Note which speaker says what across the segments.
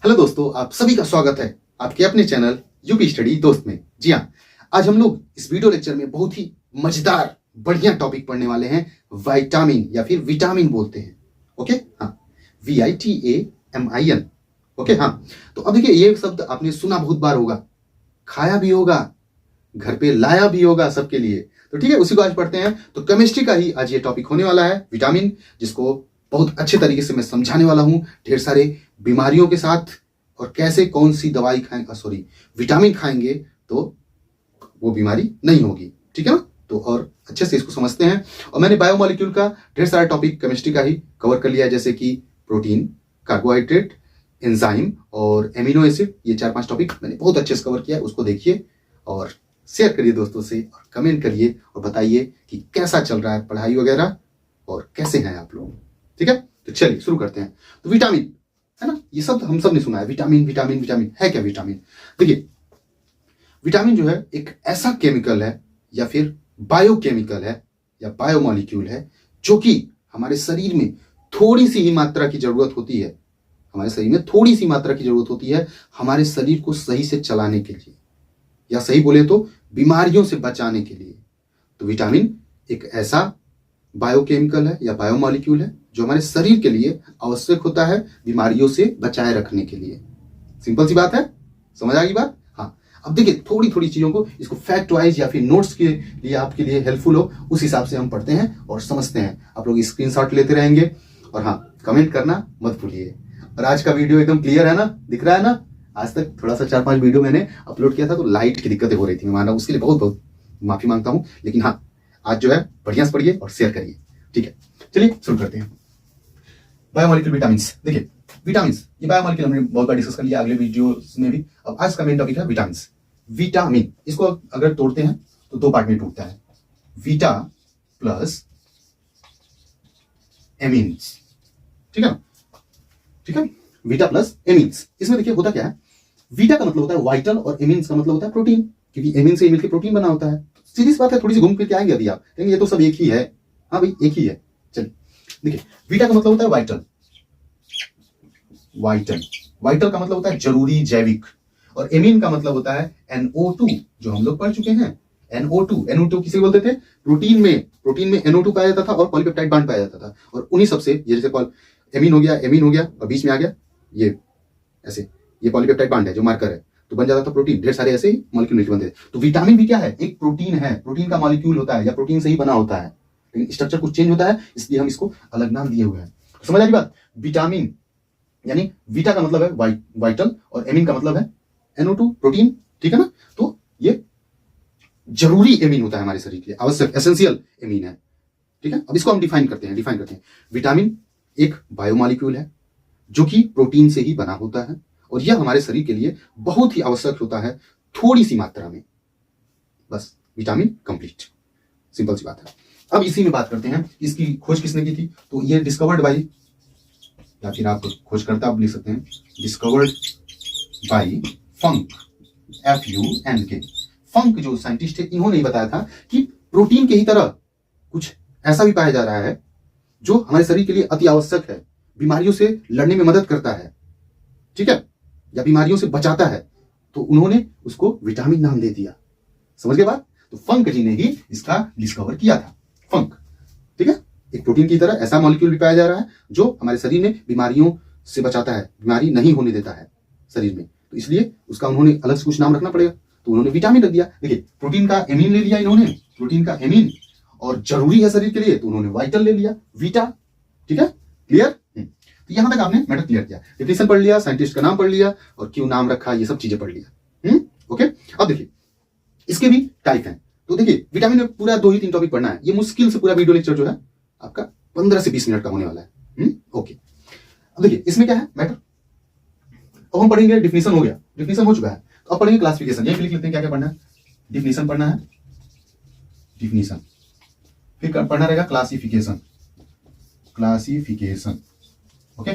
Speaker 1: Hello दोस्तों, आप सभी का स्वागत है आपके अपने चैनल यूपी स्टडी दोस्त में। जी हाँ, आज हम लोग इस वीडियो लेक्चर में बहुत ही मजेदार बढ़िया टॉपिक पढ़ने वाले हैं। विटामिन या फिर विटामिन बोलते हैं। ओके, हाँ, VITAMIN। ओके, हाँ। तो अब देखिए, ये शब्द आपने सुना बहुत बार होगा, खाया भी होगा, घर पे लाया भी होगा सबके लिए। तो ठीक है, उसी को आज पढ़ते हैं। तो केमिस्ट्री का ही आज ये टॉपिक होने वाला है, विटामिन, जिसको बहुत अच्छे तरीके से मैं समझाने वाला हूं, ढेर सारे बीमारियों के साथ, और कैसे कौन सी दवाई खाएंगे, विटामिन खाएंगे तो वो बीमारी नहीं होगी। ठीक है ना? तो और अच्छे से इसको समझते हैं। और मैंने बायोमोलिक्यूल का ढेर सारा टॉपिक केमिस्ट्री का ही कवर कर लिया है, जैसे कि प्रोटीन, कार्बोहाइड्रेट, एंजाइम और एमिनो एसिड। ये 4-5 टॉपिक मैंने बहुत अच्छे से कवर किया है। उसको देखिए और शेयर करिए दोस्तों से, और कमेंट करिए और बताइए कि कैसा चल रहा है पढ़ाई वगैरह और कैसे हैं आप लोग। ठीक है, तो चलिए शुरू करते हैं। तो विटामिन है ना, ये शब्द हम सब ने सुना है, विटामिन विटामिन विटामिन। है क्या विटामिन? देखिए, विटामिन जो है एक ऐसा केमिकल है या फिर बायोकेमिकल है या बायोमोलिक्यूल है, जो कि हमारे शरीर में थोड़ी सी ही मात्रा की जरूरत होती है। हमारे शरीर में थोड़ी सी मात्रा की जरूरत होती है हमारे शरीर को सही से चलाने के लिए, या सही बोले तो बीमारियों से बचाने के लिए। तो विटामिन एक ऐसा बायोकेमिकल है या बायोमोलिक्यूल है जो हमारे शरीर के लिए आवश्यक होता है बीमारियों से बचाए रखने के लिए। सिंपल सी बात है, समझ आ गई बात? हाँ। अब देखिए, थोड़ी थोड़ी चीजों को, इसको फैक्ट वाइज या फिर नोट्स के लिए आपके लिए हेल्पफुल हो, उस हिसाब से हम पढ़ते हैं और समझते हैं। आप लोग स्क्रीनशॉट लेते रहेंगे और हाँ, कमेंट करना मत भूलिए। और आज का वीडियो एकदम क्लियर है ना, दिख रहा है ना? आज तक थोड़ा सा 4-5 वीडियो मैंने अपलोड किया था तो लाइट की दिक्कतें हो रही थी, मैं मान रहा हूँ, उसके लिए बहुत बहुत माफी मांगता हूँ। लेकिन हाँ, आज जो है बढ़िया से पढ़िए और शेयर करिए। ठीक है, चलिए शुरू करते हैं। Biomolecule vitamins. देखिए, विटामिन्स, ये बायोमोलिक्यूल हमने बहुत बार डिस्कस कर लिया अगले वीडियोस में भी। अब आज का मेन टॉपिक है विटामिन्स। विटामिन, इसको अगर तोड़ते हैं तो 2 पार्ट में टूटता है, वीटा प्लस एमिन्स। ठीक है ना? ठीक है, वीटा प्लस एमिन्स। इसमें देखिए होता क्या है, वीटा का मतलब होता है वाइटल और एमिन्स का मतलब होता है प्रोटीन, क्योंकि एमिन से मिलकर प्रोटीन बना होता है। सीधी सी बात है, थोड़ी सी घूम फिर के आएंगे अभी आप कहेंगे ये तो सब एक ही है। हाँ भाई, एक ही है। चलिए देखिए, वीटा का मतलब होता है वाइटल, वाइटल, वाइटल का मतलब होता है जरूरी, जैविक। और एमिन का मतलब होता है NO2, जो हम लोग पढ़ चुके हैं। NO2 किसे बोलते थे? प्रोटीन में NO2 पाया जाता था और पॉलीपेप्टाइड बांड पाया जाता था। और उन्हीं सबसे ये जैसे एमिन हो गया और बीच में आ गया ये ऐसे, ये पॉलीपेप्टाइड बांड है जो मार्कर है, तो बन जाता था प्रोटीन। ढेर सारे ऐसे ही मॉलिक्यूल मिलकर बनते थे। तो विटामिन भी क्या है? एक प्रोटीन है, प्रोटीन का मॉलिक्यूल होता है या प्रोटीन से ही बना होता है, लेकिन स्ट्रक्चर कुछ चेंज होता है, इसलिए हम इसको अलग नाम दिए हुए हैं। समझ आ रही बात? विटामिन यानी वीटा का मतलब है वाइटल और एमिन का मतलब है NO2, प्रोटीन। ठीक है ना? तो ये जरूरी एमिन होता है हमारे शरीर के लिए, आवश्यक, एसेंशियल एमिन है। ठीक है, अब इसको हम डिफाइन करते हैं। विटामिन एक बायोमॉलिक्यूल है जो कि प्रोटीन से ही बना होता है, और यह हमारे शरीर के लिए बहुत ही आवश्यक होता है थोड़ी सी मात्रा में। बस, विटामिन कंप्लीट, सिंपल सी बात है। अब इसी में बात करते हैं, इसकी खोज किसने की थी? तो ये डिस्कवर्ड बाय, या फिर आप खोजकर्ता आप लिख सकते हैं, डिस्कवर्ड बाय फंक, FUNK। फंक जो साइंटिस्ट थे, इन्होंने बताया था कि प्रोटीन के ही तरह कुछ ऐसा भी पाया जा रहा है जो हमारे शरीर के लिए अति आवश्यक है, बीमारियों से लड़ने में मदद करता है, ठीक है, या बीमारियों से बचाता है। तो उन्होंने उसको विटामिन नाम दे दिया। समझ गए बात? तो फंक जी ने ही इसका डिस्कवर किया था, फंक। ठीक है, एक प्रोटीन की तरह ऐसा मॉलिक्यूल भी पाया जा रहा है जो हमारे शरीर में बीमारियों से बचाता है, बीमारी नहीं होने देता है शरीर में। तो इसलिए उसका उन्होंने अलग से कुछ नाम रखना पड़ेगा, तो उन्होंने विटामिन रख दिया। देखिए, प्रोटीन का एमिन ले लिया इन्होंने, प्रोटीन का एमिन, और जरूरी है शरीर के लिए तो उन्होंने वाइटल ले लिया, वीटा। ठीक है, क्लियर? तो यहां तक आपने मैटर क्लियर किया, डेफिनेशन पढ़ लिया, साइंटिस्ट का नाम पढ़ लिया, और क्यों नाम रखा, ये सब चीजें पढ़ लिया। ओके, अब देखिए इसके भी टाइप हैं। तो देखिए, विटामिन में पूरा 2 ही 3 टॉपिक पढ़ना है, ये मुश्किल से पूरा वीडियो लेक्चर जो है आपका 15 से 20 मिनट का होने वाला है। ओके, अब देखिए इसमें क्या है मैटर। अब हम पढ़ेंगे, डिफिनेशन हो गया, डिफिनेशन हो चुका है, तो अब पढ़ेंगे क्लासिफिकेशन। यही लिख लेते हैं क्या क्या पढ़ना है। डिफिनेशन पढ़ना है, डिफिनेशन, फिर पढ़ना रहेगा क्लासिफिकेशन, क्लासिफिकेशन। ओके,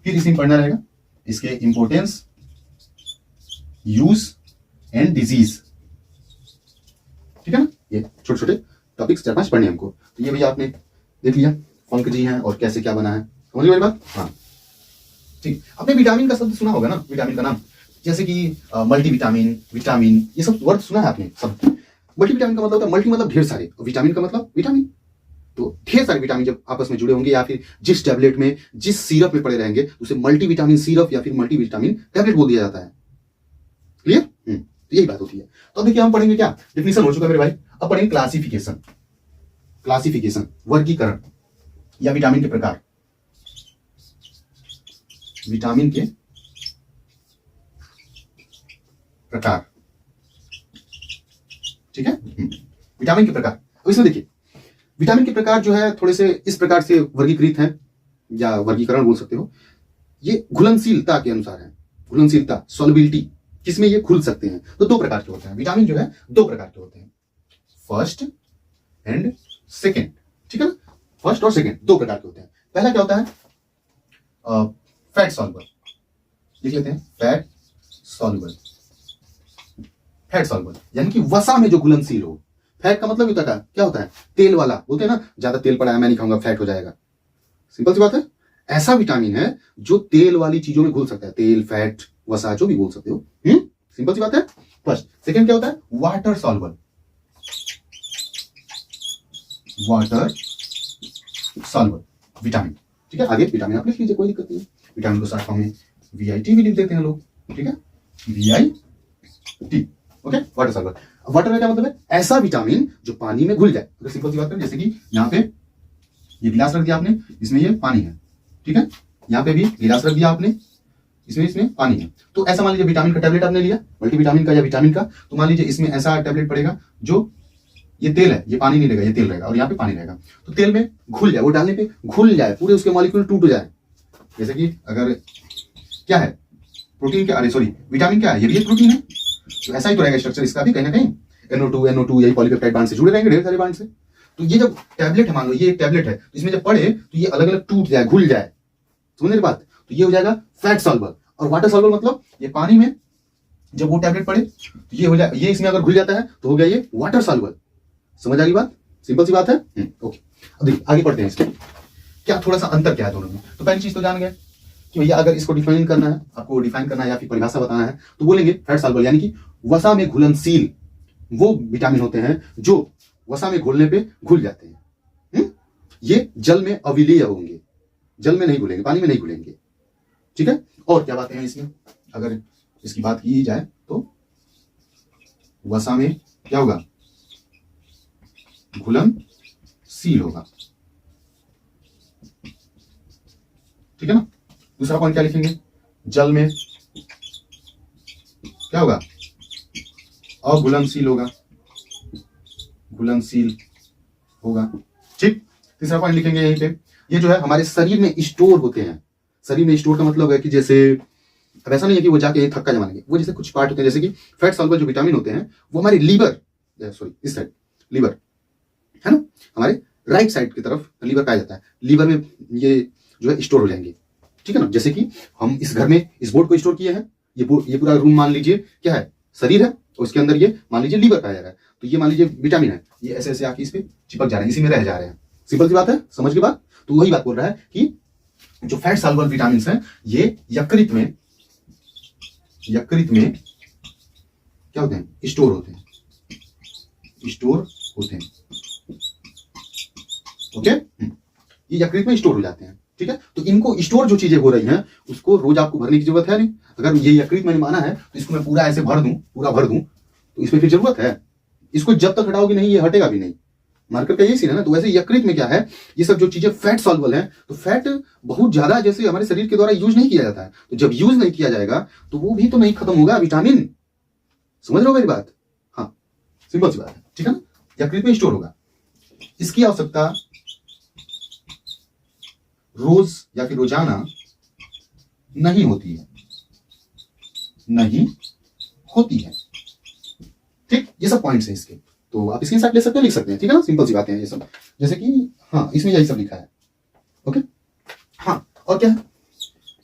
Speaker 1: फिर इसमें पढ़ना रहेगा इसके इंपोर्टेंस, यूज एंड डिजीज। ठीक है ना? ये छोटे छोटे टॉपिक्स 4-5 पढ़ने हमको। तो ये भैया आपने देख लिया, फंक जी हैं और कैसे क्या बना है। समझ गए बात? हाँ, ठीक, आपने विटामिन का शब्द सुना होगा ना, विटामिन का नाम, जैसे कि मल्टीविटामिन, विटामिन, ये सब वर्ड सुना है आपने सब। मल्टीविटामिन का मतलब होता है, मल्टी मतलब ढेर सारे, और विटामिन का मतलब विटामिन। तो ढेर सारे विटामिन जब आपस में जुड़े होंगे या फिर जिस टैबलेट में, जिस सिरप में पड़े रहेंगे, उसे मल्टीविटामिन सिरप या फिर मल्टीविटामिन टैबलेट बोल दिया जाता है। क्लियर? तो यही बात होती है। तो अब देखिए हम पढ़ेंगे क्या, डेफिनेशन हो चुका मेरे भाई, अब पढ़ेंगे क्लासिफिकेशन। क्लासिफिकेशन, वर्गीकरण या विटामिन के प्रकार, विटामिन के प्रकार। ठीक है, विटामिन के प्रकार। अब इसमें देखिए विटामिन के प्रकार जो है थोड़े से इस प्रकार से वर्गीकृत हैं, या वर्गीकरण बोल सकते हो। ये घुलनशीलता के अनुसार है, घुलनशीलता, सॉल्युबिलिटी, किसमें ये घुल सकते हैं। तो दो प्रकार के होते हैं विटामिन, जो है दो प्रकार के होते हैं, फर्स्ट एंड सेकेंड। ठीक है ना, फर्स्ट और सेकेंड दो प्रकार के होते हैं। पहला क्या होता है, फैट सॉल्युबल, लिख लेते हैं फैट सॉल्युबल। फैट सॉल्युबल यानी कि वसा में जो घुलनशील हो। फैट का मतलब होता है क्या होता है, तेल वाला, बोलते हैं ना, ज्यादा तेल पड़ा है मैं नहीं खाऊंगा, फैट हो जाएगा। सिंपल सी बात है, ऐसा विटामिन है जो तेल वाली चीजों में घुल सकता है, तेल, फैट, वसा, जो भी बोल सकते हो। सिंपल सी बात है। फर्स्ट। सेकेंड क्या होता है, water soluble, water soluble vitamin. ठीक है, आगे विटामिन आप लिख लीजिए, कोई दिक्कत नहीं है। विटामिन को शॉर्ट फॉर्म में VIT भी लिख देते हैं लोग। ठीक है, VIT। Okay, water soluble. Water का क्या मतलब है, ऐसा विटामिन जो पानी में घुल जाए। अगर सिंपल सी बात करें, जैसे कि यहाँ पे ये गिलास रख दिया आपने, इसमें ये पानी है। ठीक है, यहाँ पे भी गिलास रख दिया आपने, इसमें पानी है। तो ऐसा मान लीजिए विटामिन का टैबलेट आपने लिया, मल्टीविटामिन का या विटामिन का, तो मान लीजिए इसमें ऐसा टैबलेट पड़ेगा जो, ये तेल है, ये पानी नहीं रहेगा, ये तेल रहेगा और यहाँ पे पानी रहेगा। तो तेल में घुल जाए, वो डालने पे घुल जाए, पूरे उसके मॉलिक्यूल टूट जाए। जैसे कि अगर क्या है, प्रोटीन क्या, अरे सॉरी, विटामिन क्या है, ये भी एक प्रोटीन है। तो ऐसा ही तो रहेगा स्ट्रक्चर इसका भी, कहीं ना कहीं NO2 यही पॉलीपेप्टाइड बांड से जुड़े रहेंगे, ढेर सारे बांड से। तो ये जब टैबलेट है, मान लो ये एक टैबलेट है, तो इसमें जब पड़े तो ये अलग अलग टूट जाए, घुल जाए, समझ रहे बात। तो ये हो जाएगा फैट सॉल्युबल। और वाटर सॉल्युबल मतलब ये पानी में जब वो टैबलेट पड़े तो ये हो जाए, ये इसमें अगर घुल जाता है तो हो गया ये वाटर सॉल्युबल। समझ आ गई बात, सिंपल सी बात है। ओके, अब देखिए आगे पढ़ते हैं इसके क्या थोड़ा सा अंतर क्या है दोनों में। तो पहली चीज तो जान गए कि भैया अगर इसको डिफाइन करना है, आपको डिफाइन करना है या फिर परिभाषा बताना है, तो बोलेंगे फैट सॉल्युबल यानी कि वसा में घुलनशील वो विटामिन होते हैं जो वसा में घुलने पे घुल जाते हैं। ये जल में अविलीय होंगे, जल में नहीं घुलेंगे, पानी में नहीं घुलेंगे। ठीक है, और क्या बातें हैं इसमें, अगर इसकी बात की जाए तो वसा में क्या होगा, घुलनशील होगा। ठीक है ना। दूसरा पॉइंट क्या लिखेंगे, जल में क्या होगा, अघुलनशील होगा, घुलनशील होगा। ठीक, तीसरा पॉइंट लिखेंगे यहीं पे, ये जो है हमारे शरीर में स्टोर होते हैं। शरीर में स्टोर का मतलब है कि जैसे, अब ऐसा नहीं है कि वो जाके थक्का जमा लेंगे, वो जैसे कुछ पार्ट होते हैं, जैसे कि फैट सॉल्युबल जो विटामिन होते हैं वो हमारे लीवर, सॉरी इस साइड लीवर है ना, हमारे राइट साइड की तरफ लीवर पाया जाता है। लीवर में ये जो है स्टोर हो जाएंगे। ठीक है ना, जैसे कि हम इस घर में इस बोर्ड को स्टोर किए हैं, ये पूरा रूम मान लीजिए क्या है, शरीर है, और उसके अंदर ये मान लीजिए लीवर पाया जा रहा है। तो ये मान लीजिए विटामिन है, ये ऐसे ऐसे आके इस पे चिपक जा रहे हैं, इसी में रह जा रहे हैं। सिंपल सी बात है, समझ की बात। तो वही बात बोल रहा है कि जो फैट सॉल्युबल विटामिन हैं ये यकृत में क्या होते हैं, स्टोर होते हैं, स्टोर होते हैं। ओके, ये यकृत में स्टोर हो जाते हैं। ठीक है, तो इनको स्टोर जो चीजें हो रही हैं उसको रोज आपको भरने की जरूरत है नहीं। अगर ये यकृत मैंने माना है तो इसको मैं पूरा ऐसे भर दूं, पूरा भर दूं, तो इसमें फिर जरूरत है, इसको जब तक हटाओगे नहीं ये हटेगा भी नहीं। मार्कर का यही सीन है ना। तो वैसे यकृत में क्या है, ये सब जो चीजें फैट सॉल्युबल है, तो फैट बहुत ज्यादा जैसे हमारे शरीर के द्वारा यूज नहीं किया जाता है, तो जब यूज नहीं किया जाएगा तो वो भी तो नहीं खत्म होगा विटामिन। समझ रहे हो मेरी बात, हाँ सिंपल सी बात है। ठीक है ना, यकृत में स्टोर होगा, इसकी आवश्यकता रोज या फिर रोजाना नहीं होती है, नहीं होती है। ठीक, ये सब पॉइंट्स हैं इसके, तो आप इसके साथ ले सकते हैं, लिख सकते हैं। ठीक है ना, सिंपल सी बातें हैं ये सब, जैसे कि हाँ इसमें यही सब लिखा है। ओके, हाँ और क्या है,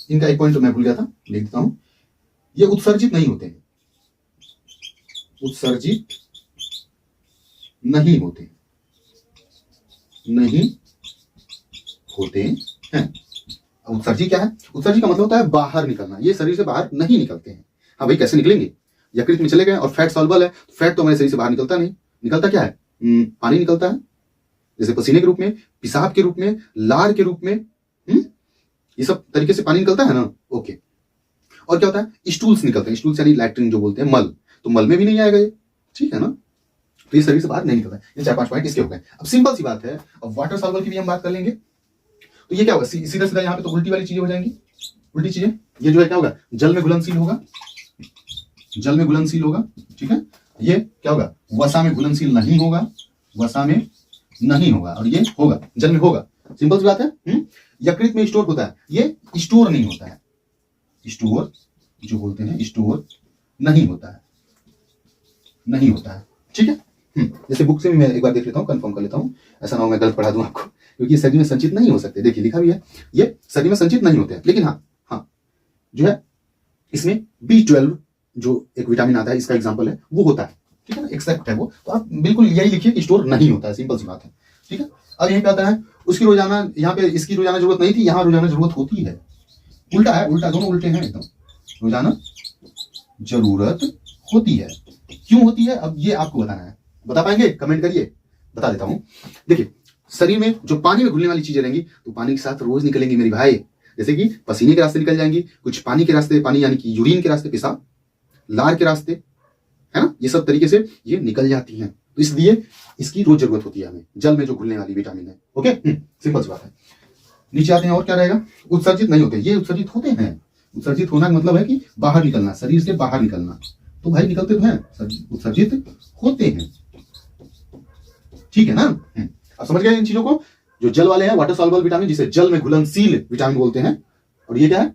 Speaker 1: इनका एक पॉइंट तो मैं भूल गया था, लिख देता हूं। ये उत्सर्जित नहीं होते हैं, उत्सर्जित नहीं होते, नहीं होते हैं। उत्सर्जी क्या है? उत्सर्जी का मतलब होता है बाहर निकलना, ये शरीर से बाहर नहीं निकलते हैं। हाँ भाई, कैसे निकलेंगे? यकृत में चले गए और फैट सॉल्युबल है, फैट तो हमारे शरीर से बाहर निकलता नहीं। निकलता क्या है? पानी निकलता है, जैसे पसीने के रूप में, पेशाब के रूप में, लार के रूप में। ये सब तरीके से पानी निकलता है ना। ओके, और क्या होता है? स्टूल्स निकलते हैं, स्टूल्स यानी लैट्रिन जो बोलते हैं, मल। तो मल में भी नहीं आएगा ये, ठीक है ना। तो ये शरीर से बाहर नहीं निकलता है। ये 4-5 पॉइंट इसके हो गए। अब सिंपल सी बात है, अब वाटर सॉल्युबल की भी हम बात कर लेंगे। तो ये क्या होगा? सीधा सीधा यहाँ पे तो उल्टी वाली चीजें हो जाएंगी, उल्टी चीजें। ये जो है क्या होगा? जल में घुलनशील होगा, जल में घुलनशील होगा, ठीक है। ये क्या होगा? वसा में घुलनशील नहीं होगा, वसा में नहीं होगा, और ये होगा, जल में होगा। सिंपल सी बात है। यकृत में स्टोर होता है, ये स्टोर नहीं होता है। स्टोर जो बोलते हैं, स्टोर नहीं होता है, नहीं होता है, ठीक है। जैसे बुक से भी मैं एक बार देख लेता हूँ, कंफर्म कर लेता हूँ, ऐसा ना हो मैं गलत पढ़ा दूं आपको, क्योंकि ये शरीर में संचित नहीं हो सकते। देखिए लिखा भी है, ये शरीर में संचित नहीं होते हैं। लेकिन हाँ जो है इसमें B12 जो एक विटामिन आता है, इसका एग्जाम्पल है, वो होता है, ठीक है ना, एक्सेप्ट है वो। तो आप बिल्कुल यही लिखिए कि स्टोर नहीं होता है, सिंपल सी बात है, ठीक है। अब यहीं पे आता है उसकी रोजाना, यहाँ पे इसकी रोजाना जरूरत नहीं थी, यहाँ रोजाना जरूरत होती है। उल्टा है, उल्टा, दोनों उल्टे हैं एकदम। रोजाना जरूरत होती है, क्यों होती है? अब ये आपको बताना है। बता पाएंगे? कमेंट करिए, बता देता हूं। देखिए, शरीर में जो पानी में घुलने वाली चीजें रहेंगी, तो पानी के साथ रोज निकलेंगी मेरी भाई। जैसे कि पसीने के रास्ते निकल जाएंगी, कुछ पानी के रास्ते, पानी यानी कि यूरिन के रास्ते, पेशाब, लार के रास्ते, है ना, ये सब तरीके से ये निकल जाती हैं। तो इसलिए इसकी रोज जरूरत होती है हमें, जल में जो घुलने वाली विटामिन है। ओके, सिंपल सी बात है। नीचे आते हैं, और क्या रहेगा? उत्सर्जित नहीं होते, ये उत्सर्जित होते हैं। उत्सर्जित होना का मतलब है कि बाहर निकलना, शरीर से बाहर निकलना। तो भाई निकलते तो हैं, उत्सर्जित होते हैं, ठीक है ना। अब समझ गए इन चीजों को। जो जल वाले हैं, वाटर सॉल्युबल विटामिन, जिसे जल में घुलनशील विटामिन बोलते हैं, और ये क्या है?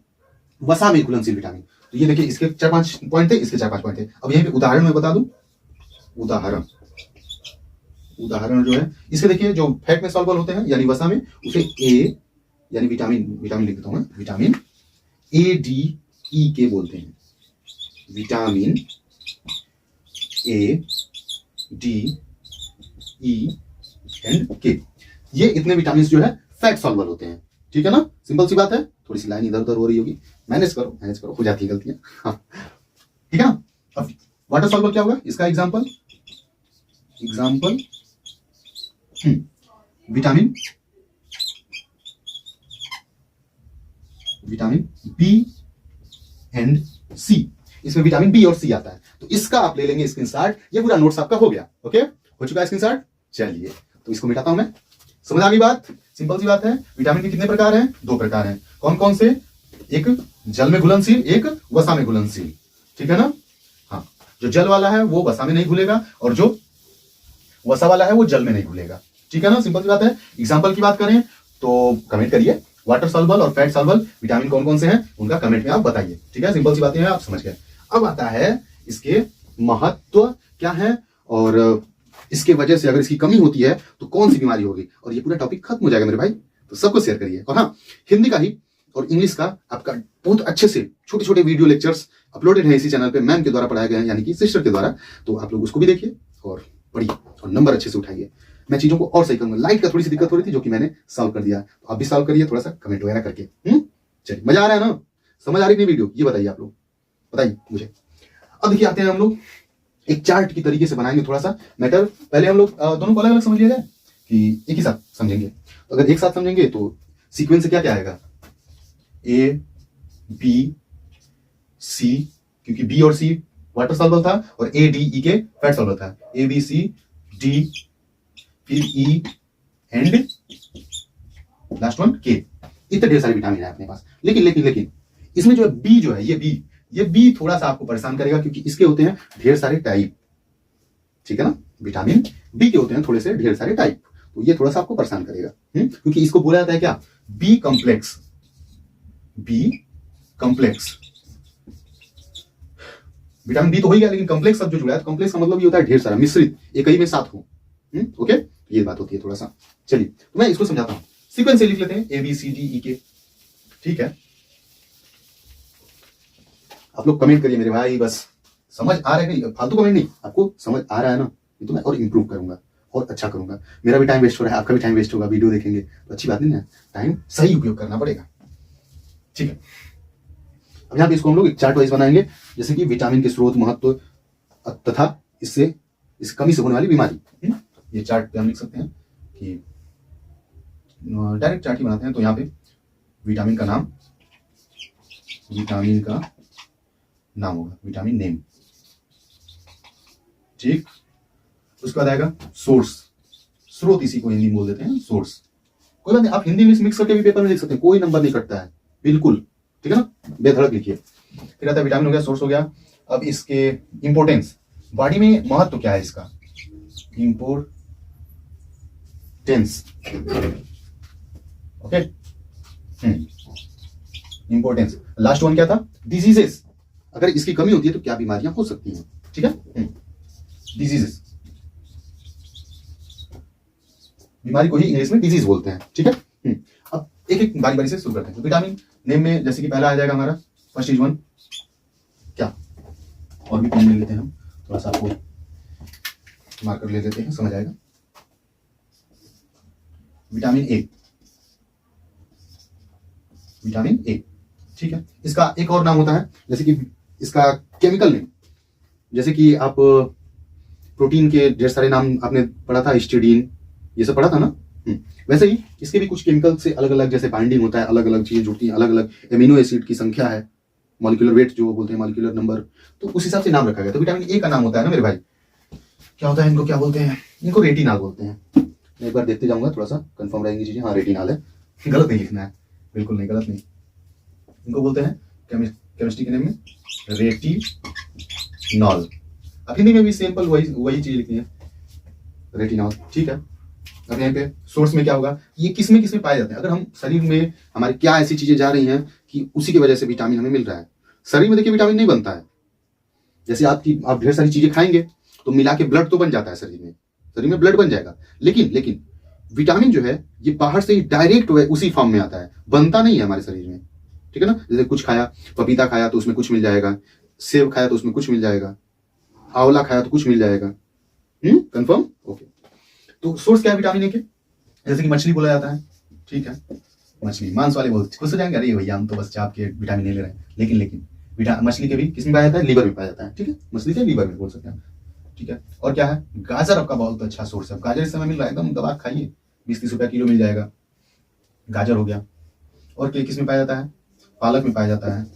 Speaker 1: वसा में घुलनशील विटामिन। तो ये देखिए, इसके 4-5 पॉइंट थे, इसके 4-5 पॉइंट थे। अब यहीं पे उदाहरण में बता दूं, उदाहरण जो है इसके, देखिए जो फैट में सॉल्युबल होते हैं यानी वसा में, उसे ए यानी विटामिन लिख देता हूं मैं, विटामिन ADE बोलते हैं। विटामिन ADE एंड के, ये इतने विटामिन जो है फैट सॉल्युबल होते हैं, ठीक है ना। सिंपल सी बात है। थोड़ी सी लाइन इधर उधर हो रही होगी, मैनेज करो, हो जाती है गलतियां, हाँ, ठीक है ना। अब वाटर सॉल्युबल क्या होगा? इसका example vitamin B and C। इसमें विटामिन B और C आता है, तो इसका आप ले लेंगे स्क्रीनशॉट। ये पूरा नोट्स आपका हो गया। ओके, हो चुका है स्क्रीनशॉट। चलिए, तो इसको मिटाता हूं मैं। समझ आ गई बात? सिंपल सी बात है। विटामिन के कितने प्रकार हैं? 2 प्रकार हैं। कौन कौन से? एक जल में घुलनशील, एक वसा में घुलनशील, ठीक है ना। हाँ, जो जल वाला है वो वसा में नहीं घुलेगा, और जो वसा वाला है वो जल में नहीं घुलेगा, ठीक है ना। सिंपल सी बात है। एग्जाम्पल की बात करें तो कमेंट करिए, वाटर सॉल्युबल और फैट सॉल्युबल विटामिन कौन कौन से हैं, उनका कमेंट में आप बताइए, ठीक है। सिंपल सी बातें हैं, आप समझ गए। अब आता है इसके महत्व क्या है, और इसके वजह से अगर इसकी कमी होती है तो कौन सी बीमारी होगी, और ये पूरा टॉपिक खत्म हो जाएगा मेरे भाई। तो सबको शेयर करिए। और हाँ, हिंदी का ही और इंग्लिश का आपका बहुत अच्छे से छोटे छोटे वीडियो लेक्चर्स अपलोडेड है इसी चैनल पे, मैम के द्वारा पढ़ाए गए हैं, यानी कि सिस्टर के द्वारा। तो आप लोग उसको भी देखिए और पढ़िए, और नंबर अच्छे से उठाइए। मैं चीजों को और सही करूंगा। लाइट का थोड़ी सी दिक्कत हो रही थी, जो कि मैंने सॉल्व कर दिया, तो आप भी सॉल्व करिए थोड़ा सा कमेंट वगैरह करके। चलिए, मजा आ रहा है ना? समझ आ रही नहीं वीडियो? ये बताइए आप लोग, बताइए मुझे। अब देखिए, आते हैं हम लोग एक चार्ट की तरीके से बनाएंगे थोड़ा सा मैटर। पहले हम लोग दोनों को अलग अलग समझ लिया जाए कि एक ही साथ समझेंगे। तो अगर एक साथ समझेंगे तो सीक्वेंस से क्या क्या आएगा? A B C, क्योंकि B और C वाटर सॉल्युबल था, और ADE के फैट सॉल्युबल था। A B C D, फिर E and last one K। इतने ढेर सारे विटामिन है अपने पास। लेकिन इसमें जो है B जो है, ये B थोड़ा सा आपको परेशान करेगा, क्योंकि इसके होते हैं ढेर सारे टाइप, ठीक है ना। विटामिन B के होते हैं थोड़े से ढेर सारे टाइप, तो ये थोड़ा सा आपको परेशान करेगा, क्योंकि इसको बोला जाता है क्या? B complex. विटामिन B तो हो ही गया, लेकिन कॉम्प्लेक्स अब जो जुड़ा है, कॉम्प्लेक्स का मतलब ये होता है ढेर सारा, मिश्रित, एक ही में साथ हो। ओके, ये बात होती है थोड़ा सा। चलिए, तो मैं इसको समझाता हूं। सीक्वेंस से लिख लेते हैं ABCDE, ठीक है। आप लोग कमेंट करिए मेरे भाई, बस समझ आ रहा है कि फालतू कमेंट नहीं, आपको समझ आ रहा है ना? ये तो मैं और इंप्रूव करूंगा और अच्छा करूंगा। मेरा भी टाइम वेस्ट हो रहा है, आपका भी टाइम वेस्ट होगा, वीडियो देखेंगे तो अच्छी बात नहीं है। टाइम सही उपयोग करना पड़ेगा। ठीक है, अब यहाँ पे इसको हम लोग एक चार्ट वाइज बनाएंगे, जैसे कि विटामिन के स्रोत, महत्व तथा इससे इस कमी से होने वाली बीमारी। ये चार्ट पे हम लिख सकते हैं कि डायरेक्ट चार्ट ही बनाते हैं। तो यहाँ पे विटामिन का नाम होगा, विटामिन नेम, ठीक। उसके बाद आएगा सोर्स, स्रोत, इसी को हिंदी में बोल देते हैं सोर्स। कोई बात नहीं, आप हिंदी इंग्लिश मिक्स करके भी पेपर में लिख सकते हैं, कोई नंबर नहीं कटता है, बिल्कुल ठीक है ना, बेधड़क लिखिए। फिर आता है विटामिन हो गया, सोर्स हो गया। अब इसके इंपोर्टेंस, बॉडी में महत्व क्या है इसका, importance, okay, importance. Last one क्या था, डिजीजेस, अगर इसकी कमी होती है तो क्या बीमारियां हो सकती हैं, ठीक है, डिजीजेस, बीमारी को ही इंग्लिश में डिजीज बोलते हैं, ठीक है। अब एक एक बारी बारी से शुरू करते हैं। विटामिन नेम में जैसे कि पहला आ जाएगा हमारा फर्स्ट इज वन, क्या, और भी पेन ले लेते हैं हम, थोड़ा सा आपको मार्कर ले लेते हैं, समझ आएगा। विटामिन ए, विटामिन ए, ठीक है। इसका एक और नाम होता है, जैसे कि इसका केमिकल नेम, जैसे कि आप प्रोटीन के ढेर सारे नाम आपने पढ़ा था, हिस्टिडीन, ये सब पढ़ा था ना, वैसे ही इसके भी कुछ केमिकल से अलग अलग जैसे बाइंडिंग होता है, अलग अलग चीजें जुड़ती हैं, अलग अलग एमिनो एसिड की संख्या है, मॉलिक्यूलर वेट जो बोलते हैं, मॉलिक्यूलर नंबर, तो उस हिसाब से नाम रखा गया। तो विटामिन ए का नाम होता है ना मेरे भाई, क्या होता है, इनको क्या बोलते हैं, इनको रेटिनाल बोलते हैं। मैं एक बार देखते जाऊंगा, थोड़ा सा कंफर्म रहेंगी चीजें, हाँ रेटिनाल है, गलत नहीं लिखना है, बिल्कुल नहीं, गलत नहीं। इनको बोलते हैं केमिस्ट्री के नेम में रेटिनॉल। अब हिंदी में भी सिंपल वही चीज लिखनी है, रेटिनॉल, ठीक है। अब यहाँ पे सोर्स में क्या होगा, ये किसमें पाए जाते हैं, अगर हम शरीर में हमारी क्या ऐसी चीजें जा रही हैं कि उसी की वजह से विटामिन हमें मिल रहा है। शरीर में देखिए विटामिन नहीं बनता है, जैसे आप ढेर सारी चीजें खाएंगे तो मिला के ब्लड तो बन जाता है, शरीर में ब्लड बन जाएगा, लेकिन विटामिन जो है ये बाहर से ही डायरेक्ट उसी फॉर्म में आता है, बनता नहीं है हमारे शरीर में, ठीक है ना। जैसे कुछ खाया, पपीता खाया तो उसमें कुछ मिल जाएगा, सेब खाया तो उसमें कुछ मिल जाएगा, आंवला खाया तो कुछ मिल जाएगा, कंफर्म, ओके। तो सोर्स क्या है विटामिन ए के, जैसे कि मछली बोला जाता है, ठीक है, मछली, मांस वाले बहुत खुश हो जाएंगे, अरे भैया हम तो बस चाप के विटामिन ए ले रहे हैं, लेकिन मछली के भी किस में पाया जाता है, लीवर में पाया जाता है, ठीक है, मछली के लीवर में बोल सकते हैं, ठीक है। और क्या है, गाजर आपका बहुत अच्छा सोर्स है, गाजर इस समय मिल रहा है, एकदम दबा खाइए, 20-30 रुपया किलो मिल जाएगा, गाजर हो गया। और किस में पाया जाता है, पालक में पाया जाता है।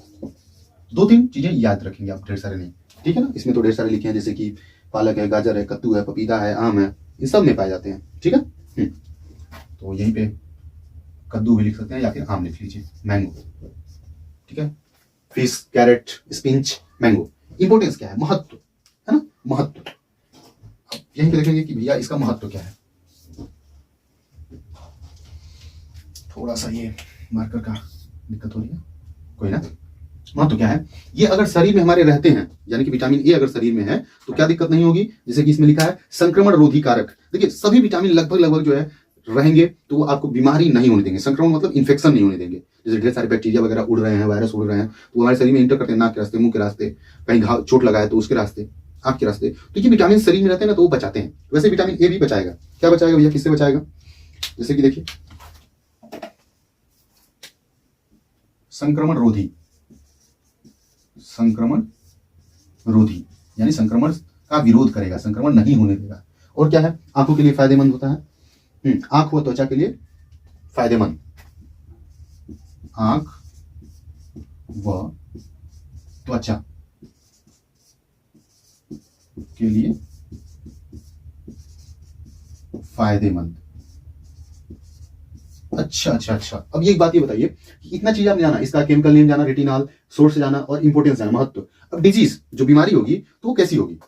Speaker 1: 2-3 चीजें याद रखेंगे आप, ढेर सारे नहीं, ठीक है ना, इसमें तो ढेर सारे लिखे हैं, जैसे कि पालक है, गाजर है, कद्दू है, पपीता है, आम है, इन सब में पाए जाते हैं, ठीक है। तो यहीं पे कद्दू भी लिख सकते हैं या फिर आम लिख लीजिए, मैंगो, ठीक है, fish, carrot, spinach, mango. Importance क्या है, महत्व है ना, महत्व। यहीं पे देखेंगे कि भैया इसका महत्व क्या है, थोड़ा सा ये मार्कर का दिक्कत हो रही है, कोई ना। महत्व क्या है, ये अगर शरीर में हमारे रहते हैं, यानी कि विटामिन ए अगर शरीर में है तो क्या दिक्कत नहीं होगी, जैसे कि इसमें लिखा है संक्रमण रोधी कारक। देखिए सभी विटामिन लगभग जो है रहेंगे तो वो आपको बीमारी नहीं होने देंगे, संक्रमण मतलब इन्फेक्शन नहीं होने देंगे। जैसे ढेर सारे बैक्टीरिया वगैरह उड़ रहे हैं, वायरस उड़ रहे हैं, तो हमारे शरीर में इंटर करते हैं, नाक के रास्ते, मुंह के रास्ते, कहीं घाव चोट लगाए तो उसके रास्ते, आंख के रास्ते, तो ये विटामिन शरीर में रहते हैं ना, तो वो बचाते हैं। वैसे विटामिन ए भी बचाएगा, क्या बचाएगा भैया, किससे बचाएगा, जैसे कि देखिए संक्रमण रोधी, यानी संक्रमण का विरोध करेगा, संक्रमण नहीं होने देगा। और क्या है, आंखों के लिए फायदेमंद होता है, आंख व त्वचा के लिए फायदेमंद, आंख व त्वचा के लिए फायदेमंद। अच्छा। अब ये एक बात ये बताइए कि इतना चीज आपने जाना, इसका केमिकल नेम जाना, रेटिनॉल, सोर्स जाना और इंपोर्टेंस जाना, महत्व। अब डिजीज जो बीमारी होगी तो वो कैसी होगी,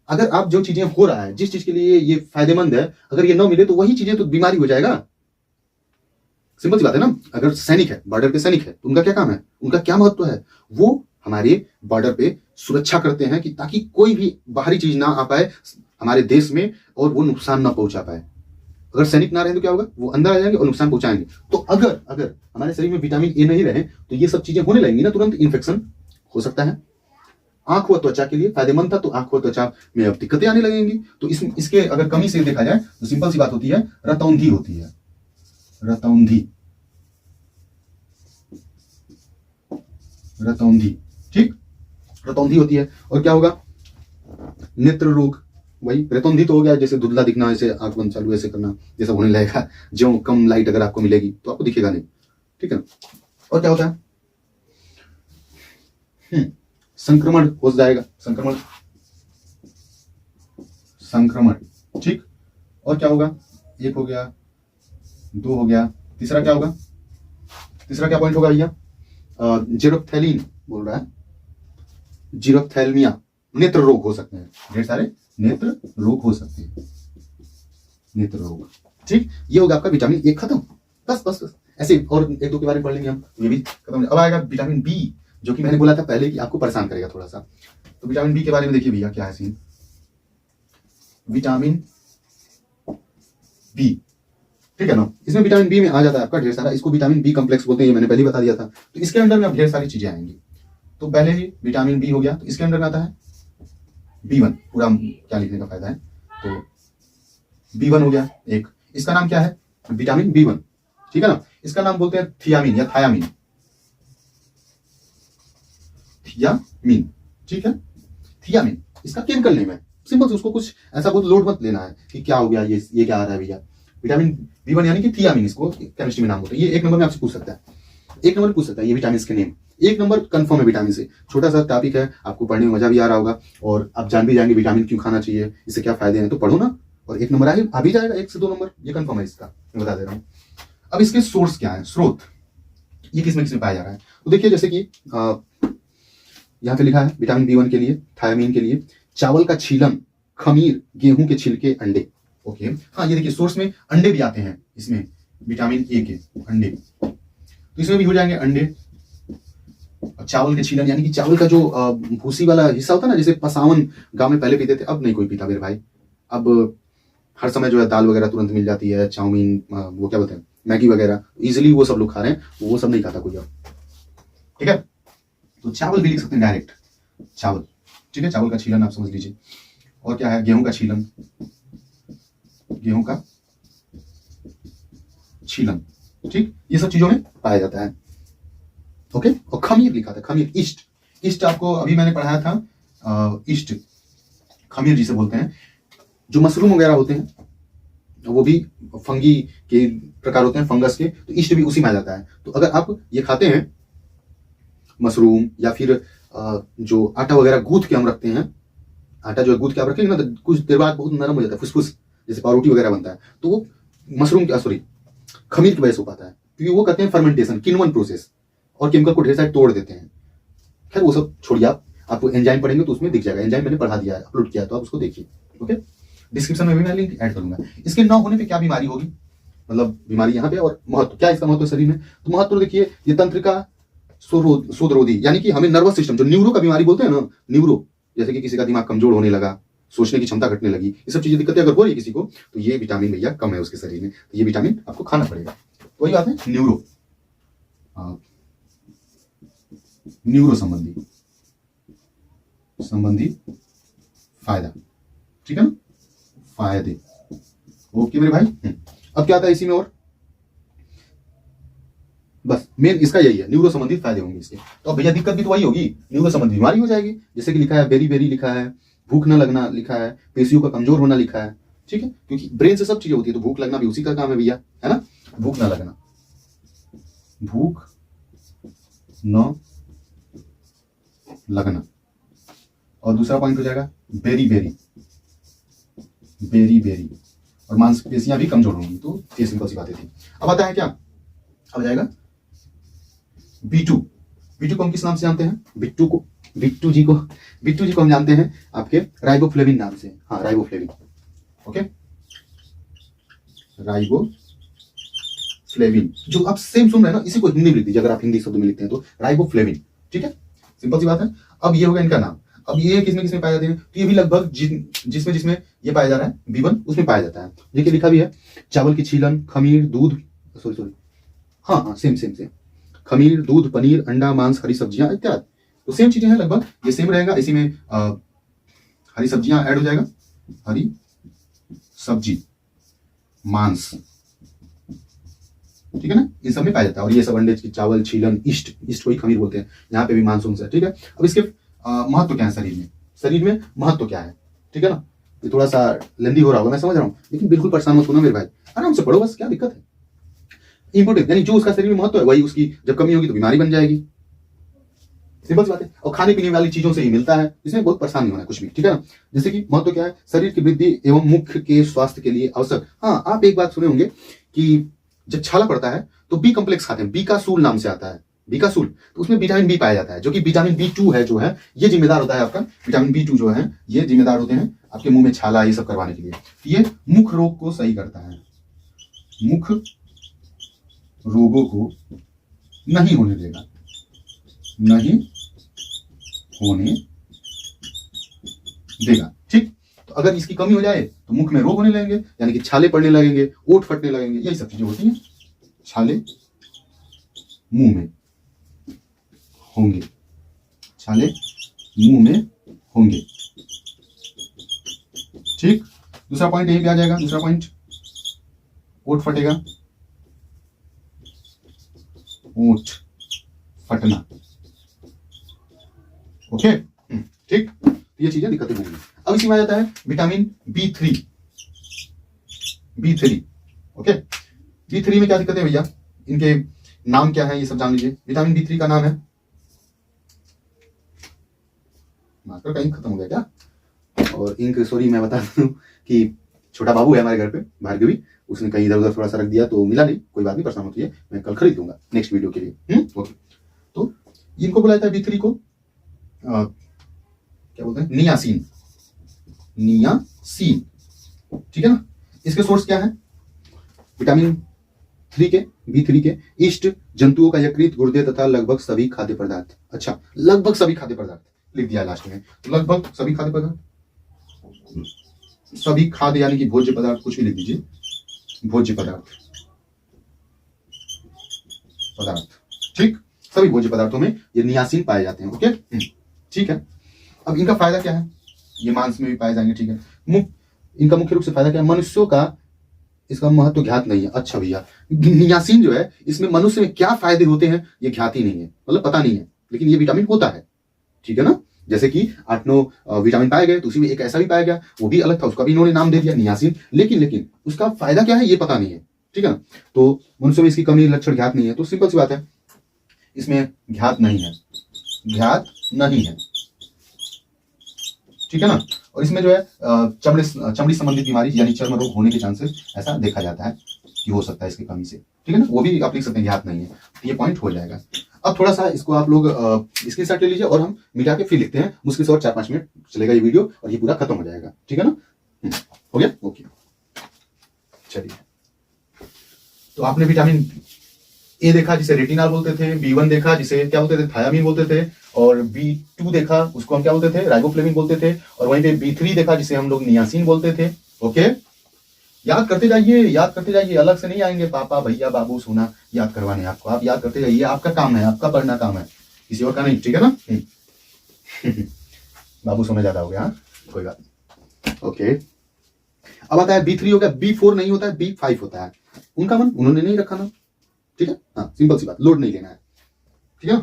Speaker 1: अगर आप जो चीजें हो रहा है, जिस चीज के लिए ये फायदेमंद है, अगर ये ना मिले तो वही चीजें तो बीमारी हो जाएगा। सिंपल सी बात है ना। अगर सैनिक है, बॉर्डर पे सैनिक है, तो उनका क्या काम है, उनका क्या महत्व है, वो हमारे बॉर्डर पे सुरक्षा करते हैं कि ताकि कोई भी बाहरी चीज ना आ पाए हमारे देश में और वो नुकसान ना पहुंचा पाए। अगर सैनिक ना रहे तो क्या होगा, वो अंदर आ जाएंगे और नुकसान पहुंचाएंगे। तो अगर हमारे शरीर में विटामिन ए नहीं रहे तो ये सब चीजें होने लगेंगी ना, तुरंत इन्फेक्शन हो सकता है। आंख व त्वचा के लिए फायदेमंद था, तो आंख व त्वचा में अब दिक्कतें आने लगेंगी। तो इसके अगर कमी से देखा जाए तो सिंपल सी बात होती है, रतौंधी होती है, रतौंधी। रतौंधी, ठीक, रतौंधी होती है। और क्या होगा, नेत्र रोग, वही रतौंधी तो हो गया, जैसे धुंधला दिखना, ऐसे आंख बंद चालू ऐसे करना, जैसा होने लगेगा, जो कम लाइट अगर आपको मिलेगी तो आपको दिखेगा नहीं, ठीक है ना। और क्या होता है, संक्रमण हो जाएगा, संक्रमण, संक्रमण, ठीक। और क्या होगा, एक हो गया, दो हो गया, तीसरा क्या होगा, तीसरा क्या पॉइंट होगा भैया, जेरोप्थेलिन बोल रहा है, जीरोप्थेल्मिया, नेत्र रोग हो सकते हैं, ढेर सारे नेत्र रोग हो सकते हैं, नेत्र रोग, ठीक। ये होगा आपका विटामिन ए खत्म, बस बस बस ऐसे। और एक दो के बारे में पढ़ लेंगे हम, ये भी खत्म। अब आएगा विटामिन बी, जो कि मैंने बोला था पहले कि आपको परेशान करेगा थोड़ा सा। तो विटामिन बी के बारे में देखिए भैया क्या है सीन, विटामिन बी, ठीक है ना। इसमें विटामिन बी में आ जाता है आपका ढेर सारा, इसको विटामिन बी कॉम्प्लेक्स बोलते हैं, ये मैंने पहले बता दिया था। तो इसके अंदर में अब ढेर सारी चीजें आएंगी। तो पहले ही विटामिन बी हो गया, तो इसके अंदर में आता है B1, पूरा क्या लिखने का फायदा है, तो B1 हो गया एक। इसका नाम क्या है, विटामिन B1, ठीक है ना। इसका नाम बोलते हैं थियामिन या थायामिन, थियामिन, ठीक है, थियामिन इसका केमिकल नेम है, सिंपल से। उसको कुछ ऐसा बहुत लोड मत लेना है कि क्या हो गया, ये क्या आ रहा है भैया। विटामिन B1 यानी कि थियामिन, इसको केमिस्ट्री में नाम होता है। ये एक नंबर में आपसे पूछ सकता है, एक नंबर पूछ सकता है ये विटामिन के नेम, एक नंबर कंफर्म है विटामिन से। छोटा सा टॉपिक है, आपको पढ़ने में मजा भी आ रहा होगा, और आप जान भी जाएंगे विटामिन क्यों खाना चाहिए, इससे क्या फायदे हैं, तो पढ़ो ना, और एक नंबर आ भी जाएगा, 1 से 2 नंबर, ये कंफर्म है इसका, मैं बता दे रहा हूँ। अब इसके सोर्स क्या है, स्रोत, ये किसमें किसमें पाया जा रहा है। तो देखिए जैसे कि यहाँ पे लिखा है विटामिन B1 के लिए, थायामीन के लिए चावल का छीलन, खमीर, गेहूं के छिलके, अंडे, ओके। हाँ ये देखिए सोर्स में अंडे भी आते हैं, इसमें विटामिन ए के अंडे, तो इसमें भी हो जाएंगे अंडे। चावल के छीलन यानी कि चावल का जो भूसी वाला हिस्सा होता है ना, जैसे पसावन गांव में पहले पीते थे, अब नहीं कोई पीता मेरे भाई। अब हर समय जो है दाल वगैरह तुरंत मिल जाती है, चाउमीन, वो क्या बोलते हैं, मैगी वगैरह, इजिली वो सब लोग खा रहे हैं, वो सब नहीं खाता कोई अब, ठीक है। तो चावल भी लिख सकते हैं डायरेक्ट, चावल, ठीक है, चावल का छीलन आप समझ लीजिए। और क्या है, गेहूं का छीलन, गेहूं का छीलन, ठीक, ये सब चीजों में पाया जाता है, ओके। और खमीर लिखा था, खमीर, ईस्ट, ईस्ट आपको अभी मैंने पढ़ाया था, ईस्ट, खमीर जिसे बोलते हैं। जो मशरूम वगैरह होते हैं वो भी फंगी के प्रकार होते हैं, फंगस के, तो ईस्ट भी उसी में आ जाता है। तो अगर आप ये खाते हैं मशरूम, या फिर जो आटा वगैरह गूंथ के हम रखते हैं, आटा जो गूंथ के आप रखेंगे ना, तो कुछ देर बाद बहुत नरम हो जाता है, फुसफुस जैसे पावरोटी वगैरह बनता है, तो वो मशरूम की, सॉरी, खमीर की वजह से हो पाता है, क्योंकि वो करते हैं फर्मेंटेशन, किण्वन प्रोसेस, और केमिकल को ढेर सारे तोड़ देते हैं। खैर वो सब छोड़िए, आप एंजाइम पढ़ेंगे तो उसमें दिख जाएगा, एंजाइम मैंने पढ़ा दिया है, अपलोड किया है, तो आप उसको देखिए, ओके। डिस्क्रिप्शन में भी मैं लिंक ऐड करूंगा। इसके न होने पे क्या बीमारी होगी, मतलब बीमारी यहाँ पे, और महत्व क्या, इसका महत्व शरीर में, तो महत्व देखिए, ये तंत्रिका शोधरोधी, यानी कि हमें नर्वस सिस्टम, जो न्यूरो का बीमारी बोलते हैं ना, न्यूरो, जैसे कि किसी का दिमाग कमजोर होने लगा, सोचने की क्षमता घटने लगी, ये सब चीजें दिक्कतें अगर हो रही है किसी को, तो ये विटामिन भैया कम है उसके शरीर में, तो ये विटामिन आपको खाना पड़ेगा। तो वही बात है, न्यूरो, न्यूरो संबंधी फायदा, ठीक है ना, फायदे, ओके मेरे भाई। अब क्या आता है इसी में, और बस मेन इसका यही है, न्यूरो संबंधित फायदे होंगे इसके। तो अब भैया दिक्कत भी तो वही होगी, न्यूरो संबंधी बीमारी हो जाएगी, जैसे कि लिखा है बेरी बेरी लिखा है, भूख न लगना लिखा है, पेशियों का कमजोर होना लिखा है, ठीक है, क्योंकि ब्रेन से सब चीजें होती है, तो भूख लगना भी उसी का काम है भैया, है ना, भूख न लगना, भूख न लगना। और दूसरा पॉइंट हो जाएगा बेरी बेरी, बेरी बेरी, और मांसपेशियां भी कमजोर होंगी, तो ये सिंपल सी बातें थी। अब आता है क्या, अब जाएगा B2, B2 को हम किस नाम से जानते हैं, बिट्टू जी को हम जानते हैं आपके राइबोफ्लेविन नाम से, हाँ राइबोफ्लेविन, ओके, राइबोफ्लेविन, जो आप सेम सुन रहे हैं ना, इसी को हिंदी में लिख दीजिए, अगर आप हिंदी शब्द में लिखते हैं तो राइबोफ्लेविन, ठीक है, सिंपल सी बात है। अब ये होगा इनका नाम। अब ये किसमें किसमें पाए जाते हैं, तो ये भी लगभग जिसमें जिसमें ये पाया जा रहा है B1, उसमें पाया जाता है। देखिए लिखा भी है, चावल की छीलन, खमीर, दूध, सॉरी, हाँ सेम, खमीर, दूध, पनीर, अंडा, मांस, हरी सब्जियां इत्यादि, तो सेम चीजें हैं लगभग, ये सेम रहेगा। इसी में हरी सब्जियां ऐड हो जाएगा, हरी सब्जी, मांस, ठीक है ना, इन सब में पाया जाता है। और ये सब अंडे की चावल, छीलन, ईस्ट को ही खमीर बोलते हैं, यहाँ पे भी मानसून से, ठीक है। अब इसके महत्व क्या है शरीर में महत्व क्या है, ठीक है ना। ये थोड़ा सा लेंदी हो रहा होगा, मैं समझ रहा हूँ, लेकिन बिल्कुल परेशान मत होना मेरे भाई, आराम से पढ़ो बस, क्या दिक्कत है। इंपोर्टेंट यानी जो उसका शरीर में महत्व है वही उसकी जब कमी होगी तो बीमारी बन जाएगी, सिंपल सी बात है। और खाने पीने वाली चीजों से ही मिलता है, इसमें बहुत परेशान नहीं होना कुछ भी, ठीक है ना। जैसे कि महत्व क्या है, शरीर की वृद्धि एवं मुख के स्वास्थ्य के लिए आवश्यक। हाँ, आप एक बात सुने होंगे कि जब छाला पड़ता है तो बी कम्प्लेक्स खाते हैं, बीकासूल नाम से आता है, बीकासूल, तो उसमें विटामिन बी पाया जाता है, जो कि विटामिन B2 है, जो है ये जिम्मेदार होता है आपका, विटामिन B2 जो है ये जिम्मेदार होते हैं आपके मुंह में छाला ये सब करवाने के लिए। ये मुख रोग को सही करता है, मुख रोगों को नहीं होने देगा, नहीं होने देगा, ठीक। तो अगर इसकी कमी हो जाए तो मुख में रोग होने लगेंगे, यानी कि छाले पड़ने लगेंगे, ओठ फटने लगेंगे, यही सब चीजें होती हैं, छाले मुंह में होंगे, छाले मुंह में होंगे, ठीक। दूसरा पॉइंट यही पे आ जाएगा, दूसरा पॉइंट ओठ फटेगा, ओठ फटना, ओके, ठीक। ये चीजें दिक्कतें होंगी। अब इसी में आ जाता है विटामिन B3, ओके। B3 में क्या दिक्कत है भैया, इनके नाम क्या है ये सब जान लीजिए। विटामिन B3 का नाम है, मार्कर का इंक खत्म हो गया क्या, और इंक सॉरी मैं बता दूं कि छोटा बाबू है हमारे घर पे, भार्गवी, उसने कहीं इधर उधर थोड़ा सा रख दिया तो मिला नहीं, कोई बात नहीं, परेशान होती है, मैं कल खरीद दूंगा नेक्स्ट वीडियो के लिए, ओके। तो इनको बुलाया था B3 को क्या बोलते हैं, नियासिन, ठीक है ना। इसके सोर्स क्या है, विटामिन B3 के इष्ट जंतुओं का यकृत, गुर्दे तथा लगभग सभी खाद्य पदार्थ। अच्छा, लगभग सभी खाद्य पदार्थ लिख दिया लास्ट में, लगभग सभी खाद्य पदार्थ, सभी खाद्य यानी कि भोज्य पदार्थ, कुछ भी लिख दीजिए, भोज्य पदार्थ, ठीक। सभी भोज्य पदार्थों में ये नियासिन पाए जाते हैं, ओके, ठीक है। अब इनका फायदा क्या है, ये मांस में भी पाए जाएंगे, ठीक है। इनका मुख्य रूप से फायदा क्या है, मनुष्यों का इसका महत्व ज्ञात नहीं है। अच्छा भैया, नियासिन जो है इसमें मनुष्य में क्या फायदे होते हैं ये ज्ञात ही नहीं है, मतलब पता नहीं है, लेकिन ये विटामिन होता है, ठीक है ना। जैसे कि 8-9 विटामिन पाए गए, तो उसी में एक ऐसा भी पाया गया, वो भी अलग था, उसका भी इन्होंने नाम दे दिया नियासिन, लेकिन उसका फायदा क्या है ये पता नहीं है, ठीक है ना। तो मनुष्य में इसकी कमी लक्षण ज्ञात नहीं है, तो सिंपल सी बात है, इसमें ज्ञात नहीं है, ठीक है ना। और इसमें जो है चमड़ी संबंधित बीमारी यानी चर्म रोग होने के चांसेस ऐसा देखा जाता है कि हो सकता है इसकी कमी से, ठीक है ना, वो भी आप लिख सकते हैं, ज्ञात नहीं है, तो ये पॉइंट हो जाएगा। अब थोड़ा सा इसको आप लोग स्क्रीनशॉट ले लीजिए और हम मिटा के फिर लिखते हैं, मुश्किल से और 4-5 मिनट चलेगा ये वीडियो और ये पूरा खत्म हो जाएगा, ठीक है ना। हो गया, ओके। चलिए, तो आपने विटामिन ए देखा जिसे रेटिनॉल बोलते थे, B1 देखा जिसे क्या बोलते थे, थायामीन बोलते थे, और B2 देखा उसको हम क्या बोलते थे, राइबोफ्लेविन बोलते थे, और वहीं पे B3 देखा जिसे हम लोग नियासिन बोलते थे, ओके। याद करते जाइए, अलग से नहीं आएंगे पापा भैया बाबू सोना याद करवाने आपको, आप याद करते जाइए, आपका काम है, आपका पढ़ना काम है, किसी और का नहीं, ठीक है ना। बाबू सोना ज्यादा हो गया, कोई बात नहीं, ओके। अब आता है B3 हो गया, B4 नहीं होता है, B5 होता है, उनका मन उन्होंने नहीं रखा ना, ठीक है, हाँ, सिंपल सी बात, लोड नहीं लेना है, ठीक है।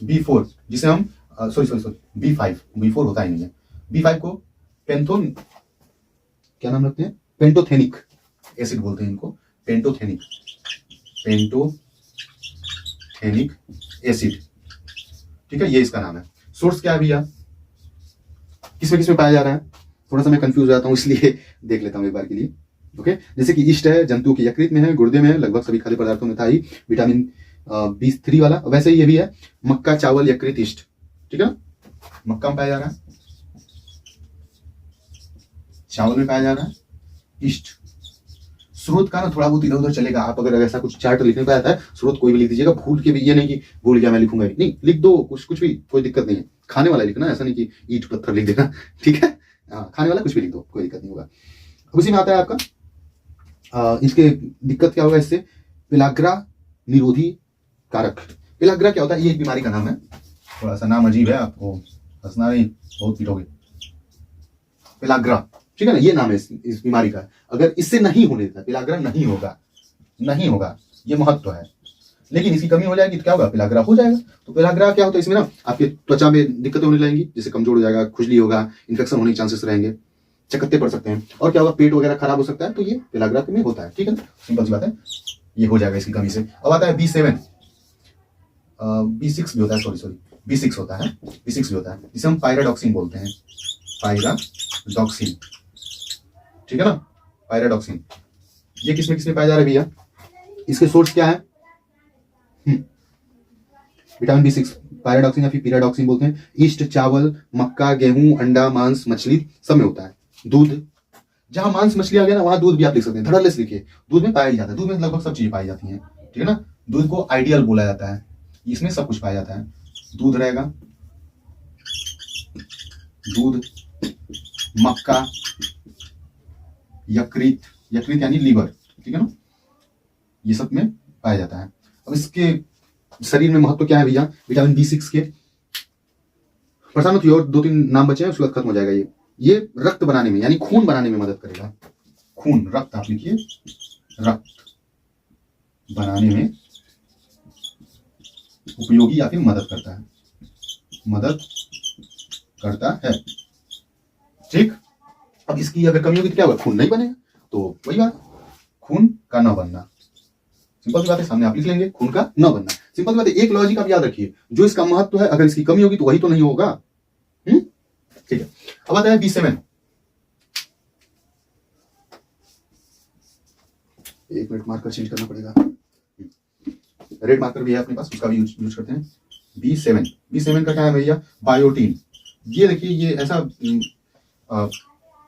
Speaker 1: B4 जिसे हम सॉरी B4 होता ही नहीं है, B5 को क्या नाम रखते हैं, पेंटोथेनिक एसिड बोलते हैं इनको, पेंटोथेनिक एसिड, ठीक है, ये इसका नाम है। सोर्स क्या है भैया, किसमें पाया जा रहा है, थोड़ा सा मैं कंफ्यूज हो जाता हूं, इसलिए देख लेता हूं एक बार के लिए, ओके। जैसे कि इष्ट है, जंतुओं के यकृत में है, गुर्दे में है, लगभग सभी खाद्य पदार्थों में था ही विटामिन B3 वाला, वैसे ही ये भी है, मक्का, चावल, यकृत, इष्ट, ठीक है ना, मक्का में पाया जा रहा है, चावल में पाया जा रहा है, इष्ट। स्रोत का ना थोड़ा बहुत इधर उधर चलेगा, आप अगर ऐसा कुछ चार्ट लिखने को आता है, स्रोत कोई भी लिख दीजिएगा, भूल के भी, ये नहीं कि भूल गया मैं लिखूंगा नहीं, लिख दो, कुछ भी, कोई दिक्कत नहीं है, खाने वाला लिखना, ऐसा नहीं कि ईंट पत्थर लिख देना, ठीक है, खाने वाला कुछ भी लिख दो, कोई दिक्कत नहीं होगा। उसी में आता है आपका इसके दिक्कत क्या होगा, इससे पेलाग्रा निरोधी कारक। पेलाग्रा क्या होता है, ये एक बीमारी का नाम है, थोड़ा सा नाम अजीब है, आपको हंसना नहीं, बहुत पीटोगे। पेलाग्रा ठीक है ना, ये नाम है इस बीमारी का। अगर इससे नहीं होने देता, पेलाग्रा नहीं होगा, नहीं होगा, ये महत्व है। लेकिन इसकी कमी हो जाएगी तो क्या होगा, पेलाग्रा हो जाएगा। तो पेलाग्रा क्या होता है, इसमें ना आपके त्वचा में दिक्कतें होने लगेंगी, जैसे कमजोर हो जाएगा, खुजली होगा, इन्फेक्शन होने के चांसेस रहेंगे, चकत्ते पड़ सकते हैं, और क्या होगा, पेट वगैरह खराब हो सकता है। तो ये पेलाग्रा में होता है। ठीक है ना, सिंपल सी बात है, ये हो जाएगा इसकी कमी से। अब आता है B7, B6 भी होता है, सॉरी B6 होता है, B6 भी होता है, जिसे हम पायराडॉक्सिन बोलते हैं, पायराडॉक्सिन। ठीक है ना, पायराडॉक्सिन। ये किसमें किसमें पाया जा रहा है भैया, इसके सोर्स क्या है, विटामिन B6, पायराडॉक्सिन या फिर पीराडॉक्सिन बोलते हैं। ईस्ट, चावल, मक्का, गेहूं, अंडा, मांस, मछली सब में होता है। दूध, जहां मांस मछली आ गया ना वहां दूध भी आप लिख सकते हैं, धड़ल्ले से लिखिए, दूध में पाया ही जाता है। दूध में लगभग सब चीजें पाई जाती हैं। ठीक है ना, दूध को आइडियल बोला जाता है, इसमें सब कुछ पाया जाता है। दूध रहेगा, दूध, मक्का, यकृत, यकृत यानी लीवर, ठीक है ना, ये सब में पाया जाता है। अब इसके शरीर में महत्व क्या है भैया, विटामिन B6 के, परेशान मत और 2-3 नाम बचे हैं, उसके बाद खत्म हो जाएगा। ये रक्त बनाने में यानी खून बनाने में मदद करेगा। खून, रक्त आप लिखिए, रक्त बनाने में उपयोगी या फिर मदद करता है, मदद करता है। ठीक, अब इसकी अगर कमी होगी तो क्या होगा, खून नहीं बनेगा। तो वही बात, खून का न बनना, सिंपल सी बात है, सामने आप लिख लेंगे, खून का न बनना, सिंपल सी बात है। एक लॉजिक आप याद रखिए, जो इसका महत्व है, अगर इसकी कमी होगी तो वही तो नहीं होगा। ठीक है, अब आता है B7। एक मिनट, मार्कर चेंज करना पड़ेगा, रेड मार्कर भी है अपने पास, उसका भी यूज करते हैं। B7 का क्या है भैया, बायोटीन। ये देखिए, ये ऐसा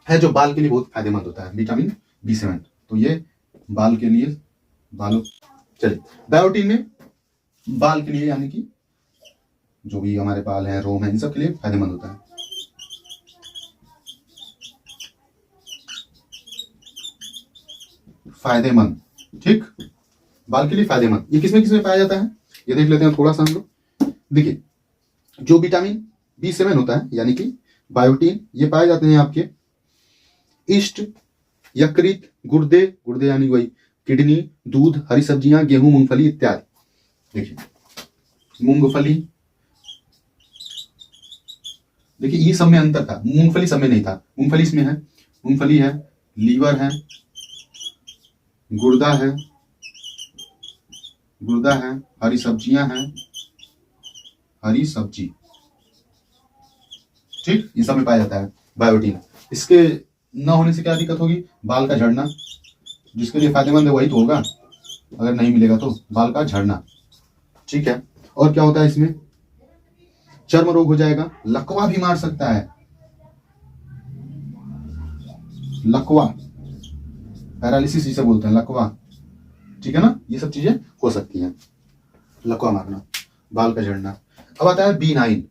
Speaker 1: है जो बाल के लिए बहुत फायदेमंद होता है, विटामिन B7। तो ये बाल के लिए, बालों, चलिए, बायोटीन में बाल के लिए यानी कि जो भी हमारे बाल हैं, रोम है, इन सब के लिए फायदेमंद होता है। फायदेमंद, ठीक, बाल के लिए फायदेमंद। ये किसमें किसमें पाया जाता है, ये देख लेते हैं थोड़ा सा हम लोग। देखिए, जो विटामिन B7 होता है यानी कि बायोटीन, ये पाए जाते हैं आपके ईस्ट, यकृत, गुर्दे, गुर्दे यानी वही किडनी, दूध, हरी सब्जियां, गेहूं, मूंगफली इत्यादि। देखिए, मूंगफली, देखिए ये सब में अंतर था, मूंगफली सब में नहीं था, मूंगफली इसमें है, मूंगफली है, लीवर है, गुर्दा है, गुर्दा है, हरी सब्जियां हैं, हरी सब्जी, ठीक, ये सब में पाया जाता है बायोटीन। इसके न होने से क्या दिक्कत होगी, बाल का झड़ना, जिसके लिए फायदेमंद है वही तो होगा, अगर नहीं मिलेगा तो बाल का झड़ना। ठीक है, और क्या होता है इसमें, चर्म रोग हो जाएगा, लकवा भी मार सकता है, लकवा, पैरालिसिस जिसे बोलते हैं, लकवा, ठीक है ना, ये सब चीजें हो सकती हैं, लकवा मारना, बाल का झड़ना। अब आता है B9,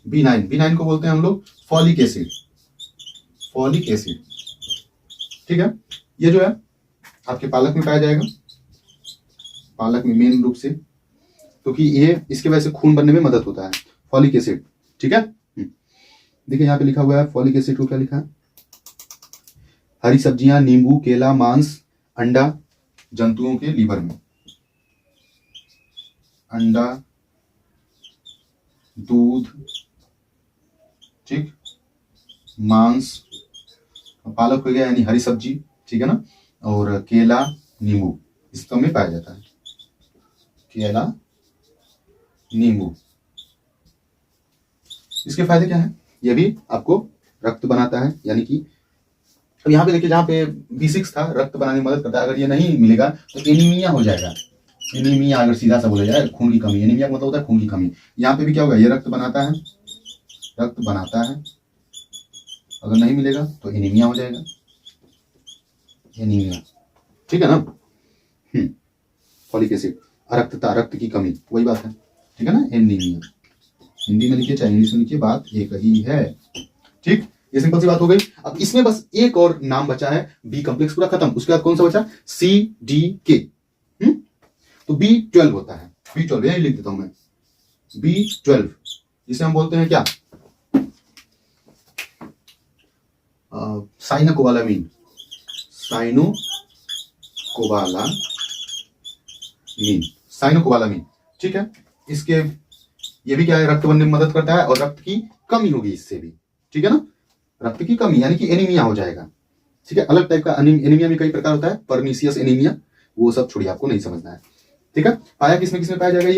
Speaker 1: B9 को बोलते हैं हम लोग फॉलिक एसिड, फॉलिक एसिड, ठीक है, ये जो है आपके पालक में पाया जाएगा, पालक में मेन रूप से, क्योंकि ये इसके वजह से खून बनने में मदद होता है, फॉलिक एसिड। ठीक है, देखिए यहाँ पे लिखा हुआ है फॉलिक एसिड को क्या लिखा है, हरी सब्जियां, नींबू, केला, मांस, अंडा, जंतुओं के लीवर में, अंडा, दूध, ठीक, मांस, पालक हो गया यानी हरी सब्जी, ठीक है ना, और केला, नींबू, इस सब में पाया जाता है, केला, नींबू। इसके फायदे क्या है, ये भी आपको रक्त बनाता है, यानी कि अब यहाँ पे देखिए, जहाँ पे B6 था, रक्त बनाने में मदद करता है, अगर ये नहीं मिलेगा तो एनीमिया हो जाएगा, एनीमिया अगर सीधा सा बोला जाए, खून की कमी, एनीमिया का मतलब होता है खून की कमी। यहाँ पे भी क्या होगा, ये रक्त बनाता है, रक्त बनाता है, अगर नहीं मिलेगा तो एनीमिया हो जाएगा, एनीमिया, ठीक है ना। फॉलिक एसिड, अरक्तता, रक्त की कमी, वही बात है, ठीक है ना, एनीमिया, हिंदी में लिखिए चाहे इंग्लिश में लिखिए, बात एक ही है, ठीक, ये सिंपल सी बात हो गई। अब इसमें बस एक और नाम बचा है, बी कॉम्प्लेक्स पूरा खत्म, उसके बाद कौन सा बचा, CDK, तो B12 होता है, B12 यही लिख देता हूं मैं, B12, जिसे हम बोलते हैं क्या, साइनोकोबालामीन, साइनोकोबालामीन, ठीक है। इसके ये भी क्या है, रक्त बनने में मदद करता है और रक्त की कमी होगी इससे भी, ठीक है ना, रक्त की कमी यानी कि एनीमिया हो जाएगा, ठीक है। अलग टाइप का एनीमिया में कई प्रकार होता है, परनीसियस एनीमिया, वो सब छोड़िए, आपको नहीं समझना है, ठीक है। पाया किसमें किसमें पाया जाएगा,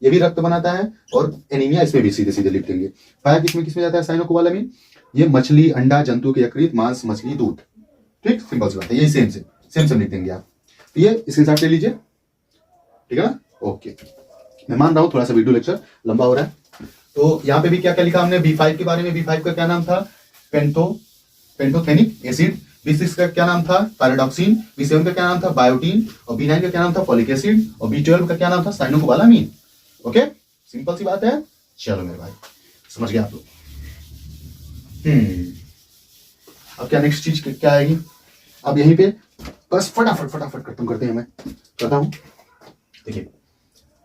Speaker 1: ये भी रक्त बनाता है और एनीमिया इसमें भी सीधे सीधे लिख देंगे। पाया किसमें किसमें जाता है साइनोकोबालामीन, ये मछली, अंडा, जंतु के यकृत, मांस, मछली, दूध, ठीक, सिंपल सी बात है, यही सेम लिख देंगे आप। तो ये स्क्रीनशॉट ले लीजिए, ठीक है ना, ओके। मैं मान रहा हूं थोड़ा सा वीडियो लेक्चर लंबा हो रहा है। तो यहाँ पे भी क्या क्या लिखा हमने, B5 के बारे में, B5 का क्या नाम था, पेंटोथेनिक एसिड, B6 का क्या नाम था, पैराडॉक्सिन, B7 का क्या नाम था, बायोटीन, और B9 का क्या नाम था, फॉलिक एसिड, और B12 का क्या नाम था, साइनोकोबालामीन। ओके, सिंपल सी बात है, चलो मेरे भाई समझ गए आप लोग। अब क्या नेक्स्ट चीज क्या आएगी, अब यहीं पे बस फटाफट खत्म करते हैं, मैं करता हूं। देखिए,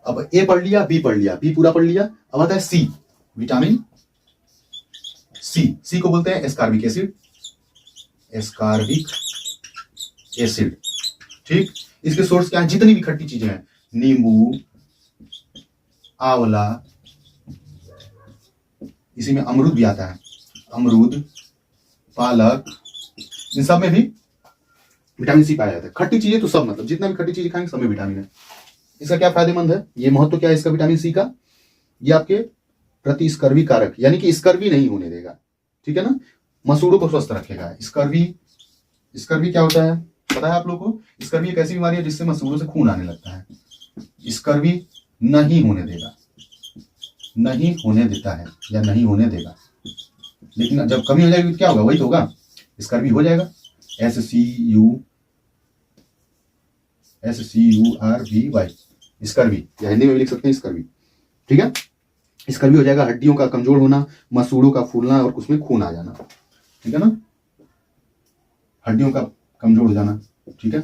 Speaker 1: अब ए पढ़ लिया, बी पढ़ लिया, बी पूरा पढ़ लिया, अब आता है सी, विटामिन सी को बोलते हैं एस्कार्बिक एसिड, ठीक। इसके सोर्स क्या है, जितनी भी खट्टी चीजें हैं, नींबू, आंवला, इसी में अमरूद भी आता है, अमरूद, पालक, इन सब में भी विटामिन सी पाया जाता है। खट्टी चीजें तो सब, मतलब जितना भी खट्टी चीजें खाएंगे सब में विटामिन है। इसका क्या फायदेमंद है, ये महत्व क्या है इसका विटामिन सी का, ये आपके प्रति स्कर्वी कारक, यानी कि स्कर्वी नहीं होने देगा, ठीक है ना, मसूड़ों को स्वस्थ रखेगा। स्कर्वी क्या होता है पता है आप लोगों को, स्कर्वी एक ऐसी बीमारी है जिससे मसूड़ों से खून आने लगता है, स्कर्वी नहीं होने देगा, नहीं होने देता है या नहीं होने देगा, लेकिन जब कमी हो जाएगी तो क्या होगा, वही तो होगा, स्कर्वी हो जाएगा। SCURVY, स्कर्वी, या हिंदी में भी लिख सकते हैं स्कर्वी, ठीक है। स्कर्वी हो जाएगा, हड्डियों का कमजोर होना, मसूड़ों का फूलना और उसमें खून आ जाना, ठीक है ना, हड्डियों का कमजोर हो जाना, ठीक है,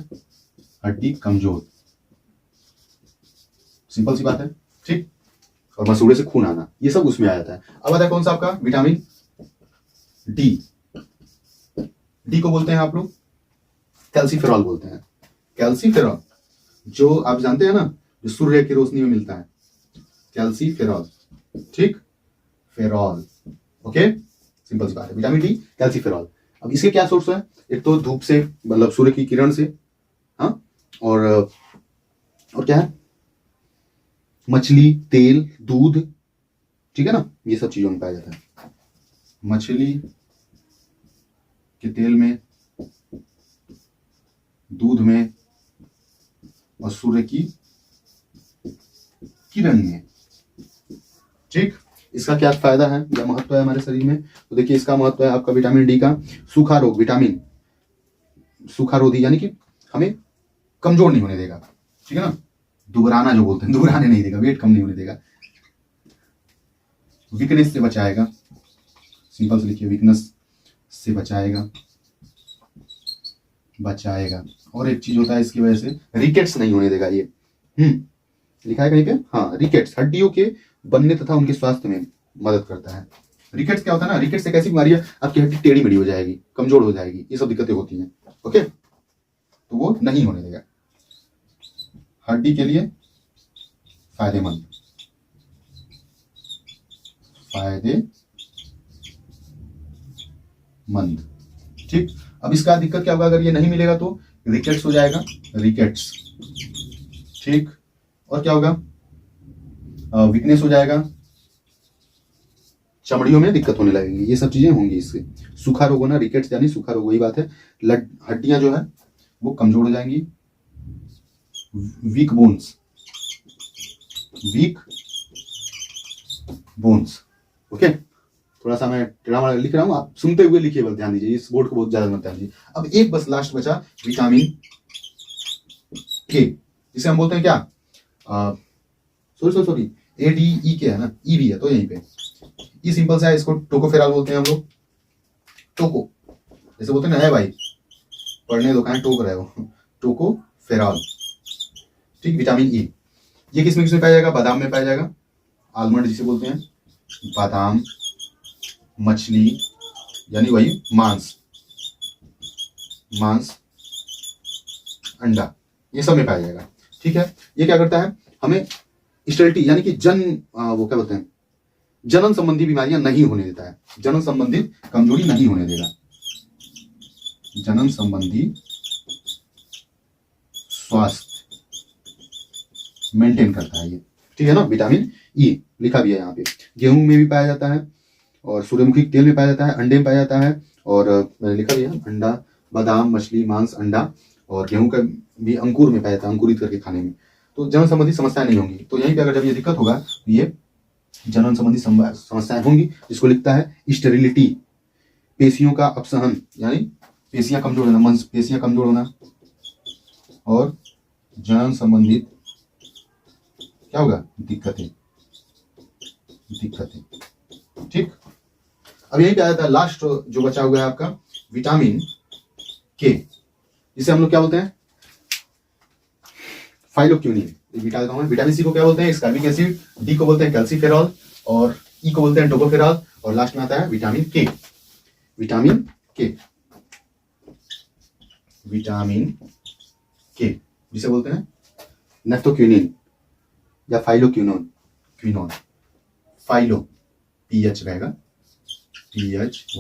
Speaker 1: हड्डी कमजोर, सिंपल सी बात है, ठीक, और मसूड़े से खून आना, ये सब उसमें आ जाता है। अब आता है कौन सा आपका विटामिन डी को बोलते हैं आप लोग कैल्सीफेरॉल बोलते हैं, कैल्सीफेरॉल, जो आप जानते हैं ना, जो सूर्य की रोशनी में मिलता है, कैल्सीफेरॉल, ठीक, फेरॉल, ओके, सिंपल सी बात है, विटामिन डी, कैल्सीफेरॉल। अब इसके क्या सोर्स है, एक तो धूप से, मतलब सूर्य की किरण से, हाँ, और क्या है, मछली, तेल, दूध, ठीक है ना, ये सब चीजों में पाया जाता है, मछली के तेल में, दूध में, और सूर्य की किरण में, ठीक। इसका क्या फायदा है या महत्व है हमारे शरीर में, तो देखिए इसका महत्व है आपका विटामिन डी का, सूखा रोग, विटामिन सूखा रोधी, यानी कि हमें कमजोर नहीं होने देगा, ठीक है ना, दुबराना जो बोलते हैं, दुबराने नहीं देगा, वेट कम नहीं होने देगा, वीकनेस से बचाएगा, सिंपल से लिखिए, वीकनेस से बचाएगा। और एक चीज होता है इसकी वजह से, रिकेट्स नहीं होने देगा ये, लिखा है कहीं पे, हाँ, रिकेट्स, हड्डियों के बनने तथा उनके स्वास्थ्य में मदद करता है। रिकेट्स क्या होता है ना, रिकेट्स एक ऐसी बीमारी है, आपकी हड्डी टेढ़ी मेढ़ी हो जाएगी, कमजोर हो जाएगी, ये सब दिक्कतें होती हैं, ओके, तो वो नहीं होने देगा, हड्डी के लिए फायदेमंद, ठीक। अब इसका दिक्कत क्या होगा, अगर ये नहीं मिलेगा तो रिकेट्स हो जाएगा, रिकेट्स, ठीक, और क्या होगा, वीकनेस हो जाएगा, चमड़ियों में दिक्कत होने लगेगी, ये सब चीजें होंगी इससे। सूखा रोग होना, रिकेट्स यानी सूखा रोग, वही बात है, हड्डियां जो है वो कमजोर हो जाएंगी, वीक बोन्स, ओके। थोड़ा सा मैं टेढ़ा लिख रहा हूं, आप सुनते हुए लिखिए, बस ध्यान दीजिए, इस बोर्ड को बहुत ज्यादा मत ध्यान दीजिए। अब एक बस लास्ट बचा विटामिन के, जिसे हम बोलते हैं क्या, सॉरी ADE के है ना, ई भी है तो यहीं पे, ई सिंपल सा है, इसको टोकोफेरॉल बोलते हैं हम लोग, टोको, जैसे बोलते हैं ना, है भाई पढ़ने दो, कहां टोक रहे हो, टोकोफेरॉल, ठीक। विटामिन ई, ये किसमें किसमें पाया जाएगा, बादाम में पाया जाएगा, आलमंड जिसे बोलते हैं, बादाम, मछली, यानी वही मांस, मांस, अंडा, ये सब में पाया जाएगा। ठीक है, ये क्या करता है, हमें स्टेरिलिटी यानी कि वो क्या बोलते हैं, जनन संबंधी बीमारियां नहीं होने देता है, जनन संबंधित कमजोरी नहीं होने देगा, जनन संबंधी स्वास्थ्य मेंटेन करता है ये। ठीक है ना। विटामिन ई लिखा भी है यहाँ पे, गेहूं में भी पाया जाता है और सूर्यमुखी तेल में पाया जाता है, अंडे में पाया जाता है, और मैंने लिखा भी है अंडा, बादाम, मछली, मांस, अंडा और गेहूं का भी अंकुर में पाया जाता है, अंकुरित करके खाने में। तो जनन संबंधी समस्याएं नहीं होंगी। तो यहीं पे अगर जब ये दिक्कत होगा तो ये जनन संबंधी समस्याएं होंगी, जिसको लिखता है स्टेरिलिटी, पेशियों का अपसहन यानी पेशियां कमजोर होना, मांसपेशियां कमजोर होना, और जनन संबंधित क्या होगा, दिक्कतें। ठीक, अब यही पे आया था लास्ट जो बचा हुआ है आपका विटामिन के, जिसे हम लोग क्या बोलते हैं, फाइलोक्यूनिन। विटामिन सी को क्या बोलते हैं, स्कार्बिक एसिड, डी को बोलते हैं कैल्सीफेरॉल, और ई को बोलते हैं टोकोफेरॉल, और लास्ट में आता है विटामिन के। विटामिन के जिसे बोलते हैं नेफ्थोक्यूनिन या फाइलोक्यूनोन। फाइलो पीएच रहेगा, PHYLOQUINONE,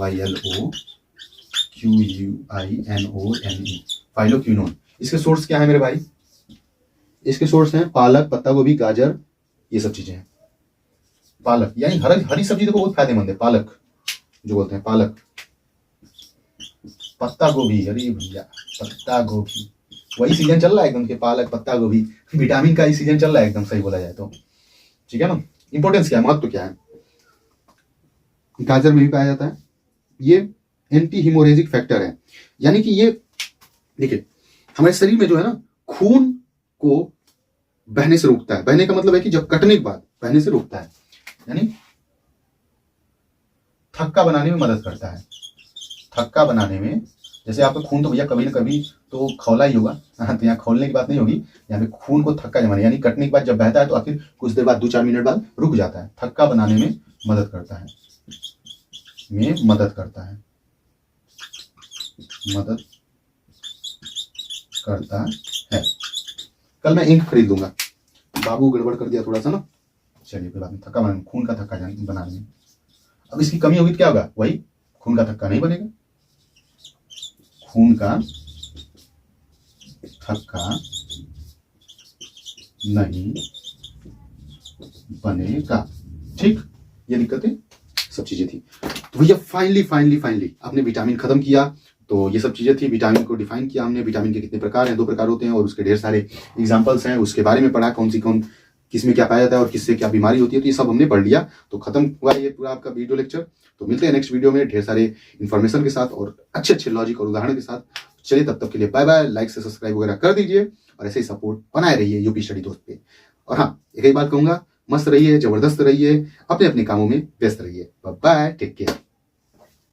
Speaker 1: फाइलोक्यूनोन। इसके सोर्स क्या है मेरे भाई, इसके सोर्स हैं पालक, पत्ता गोभी, गाजर, ये सब चीजें हैं। पालक यानी हरी सब्जी देखो बहुत फायदेमंद है, पालक जो बोलते हैं, पालक, पत्ता गोभी, अरे भैया पत्ता गोभी, वही सीजन चल रहा है एकदम के, पालक, पत्ता गोभी, विटामिन का ही सीजन चल रहा है एकदम, सही बोला जाए तो। ठीक है ना। इंपॉर्टेंस क्या है, महत्व क्या है, गाजर में भी पाया जाता है, ये एंटी हिमोरेजिक फैक्टर है, यानी कि ये देखिए हमारे शरीर में जो है ना, खून को बहने से रोकता है। बहने का मतलब है कि जब कटने के बाद बहने से रोकता है, यानी थक्का बनाने में मदद करता है। थक्का बनाने में, जैसे आपका खून तो भैया कभी ना कभी तो खौला ही होगा, तो यहाँ खोलने की बात नहीं होगी, यहाँ पे खून को थक्का जमाने यानी कटने के बाद जब बहता है तो आखिर कुछ देर बाद 2-4 मिनट बाद रुक जाता है, थक्का बनाने में मदद करता है, कल मैं इंक खरीद लूंगा, बाबू गड़बड़ कर दिया थोड़ा सा ना, चलिए कोई बात नहीं, थक्का बनाने, खून का थक्का बनाने में। अब इसकी कमी होगी तो क्या होगा, वही खून का थक्का नहीं बनेगा, खून का थक्का नहीं बनेगा। ठीक, ये दिक्कतें सब चीजें थी। तो भैया फाइनली आपने विटामिन खत्म किया। तो ये सब चीजें थी, विटामिन को डिफाइन किया हमने, विटामिन के कितने प्रकार हैं, 2 प्रकार होते हैं, और उसके ढेर सारे एग्जांपल्स हैं, उसके बारे में पढ़ा, किस में क्या पाया जाता है और किससे क्या बीमारी होती है, तो ये सब हमने पढ़ लिया। तो खत्म हुआ ये पूरा आपका वीडियो लेक्चर। तो मिलते हैं नेक्स्ट वीडियो में ढेर सारे इन्फॉर्मेशन के साथ और अच्छे लॉजिक और उदाहरण के साथ। चलिए तब तक के लिए बाय बाय, लाइक से सब्सक्राइब वगैरह कर दीजिए और ऐसे ही सपोर्ट बनाए रहिए यूपी स्टडी दोस्त पे। और हाँ, एक ही बात कहूंगा, मस्त रहिए, जबरदस्त रहिए, अपने अपने कामों में व्यस्त रहिए। Bye bye, take care.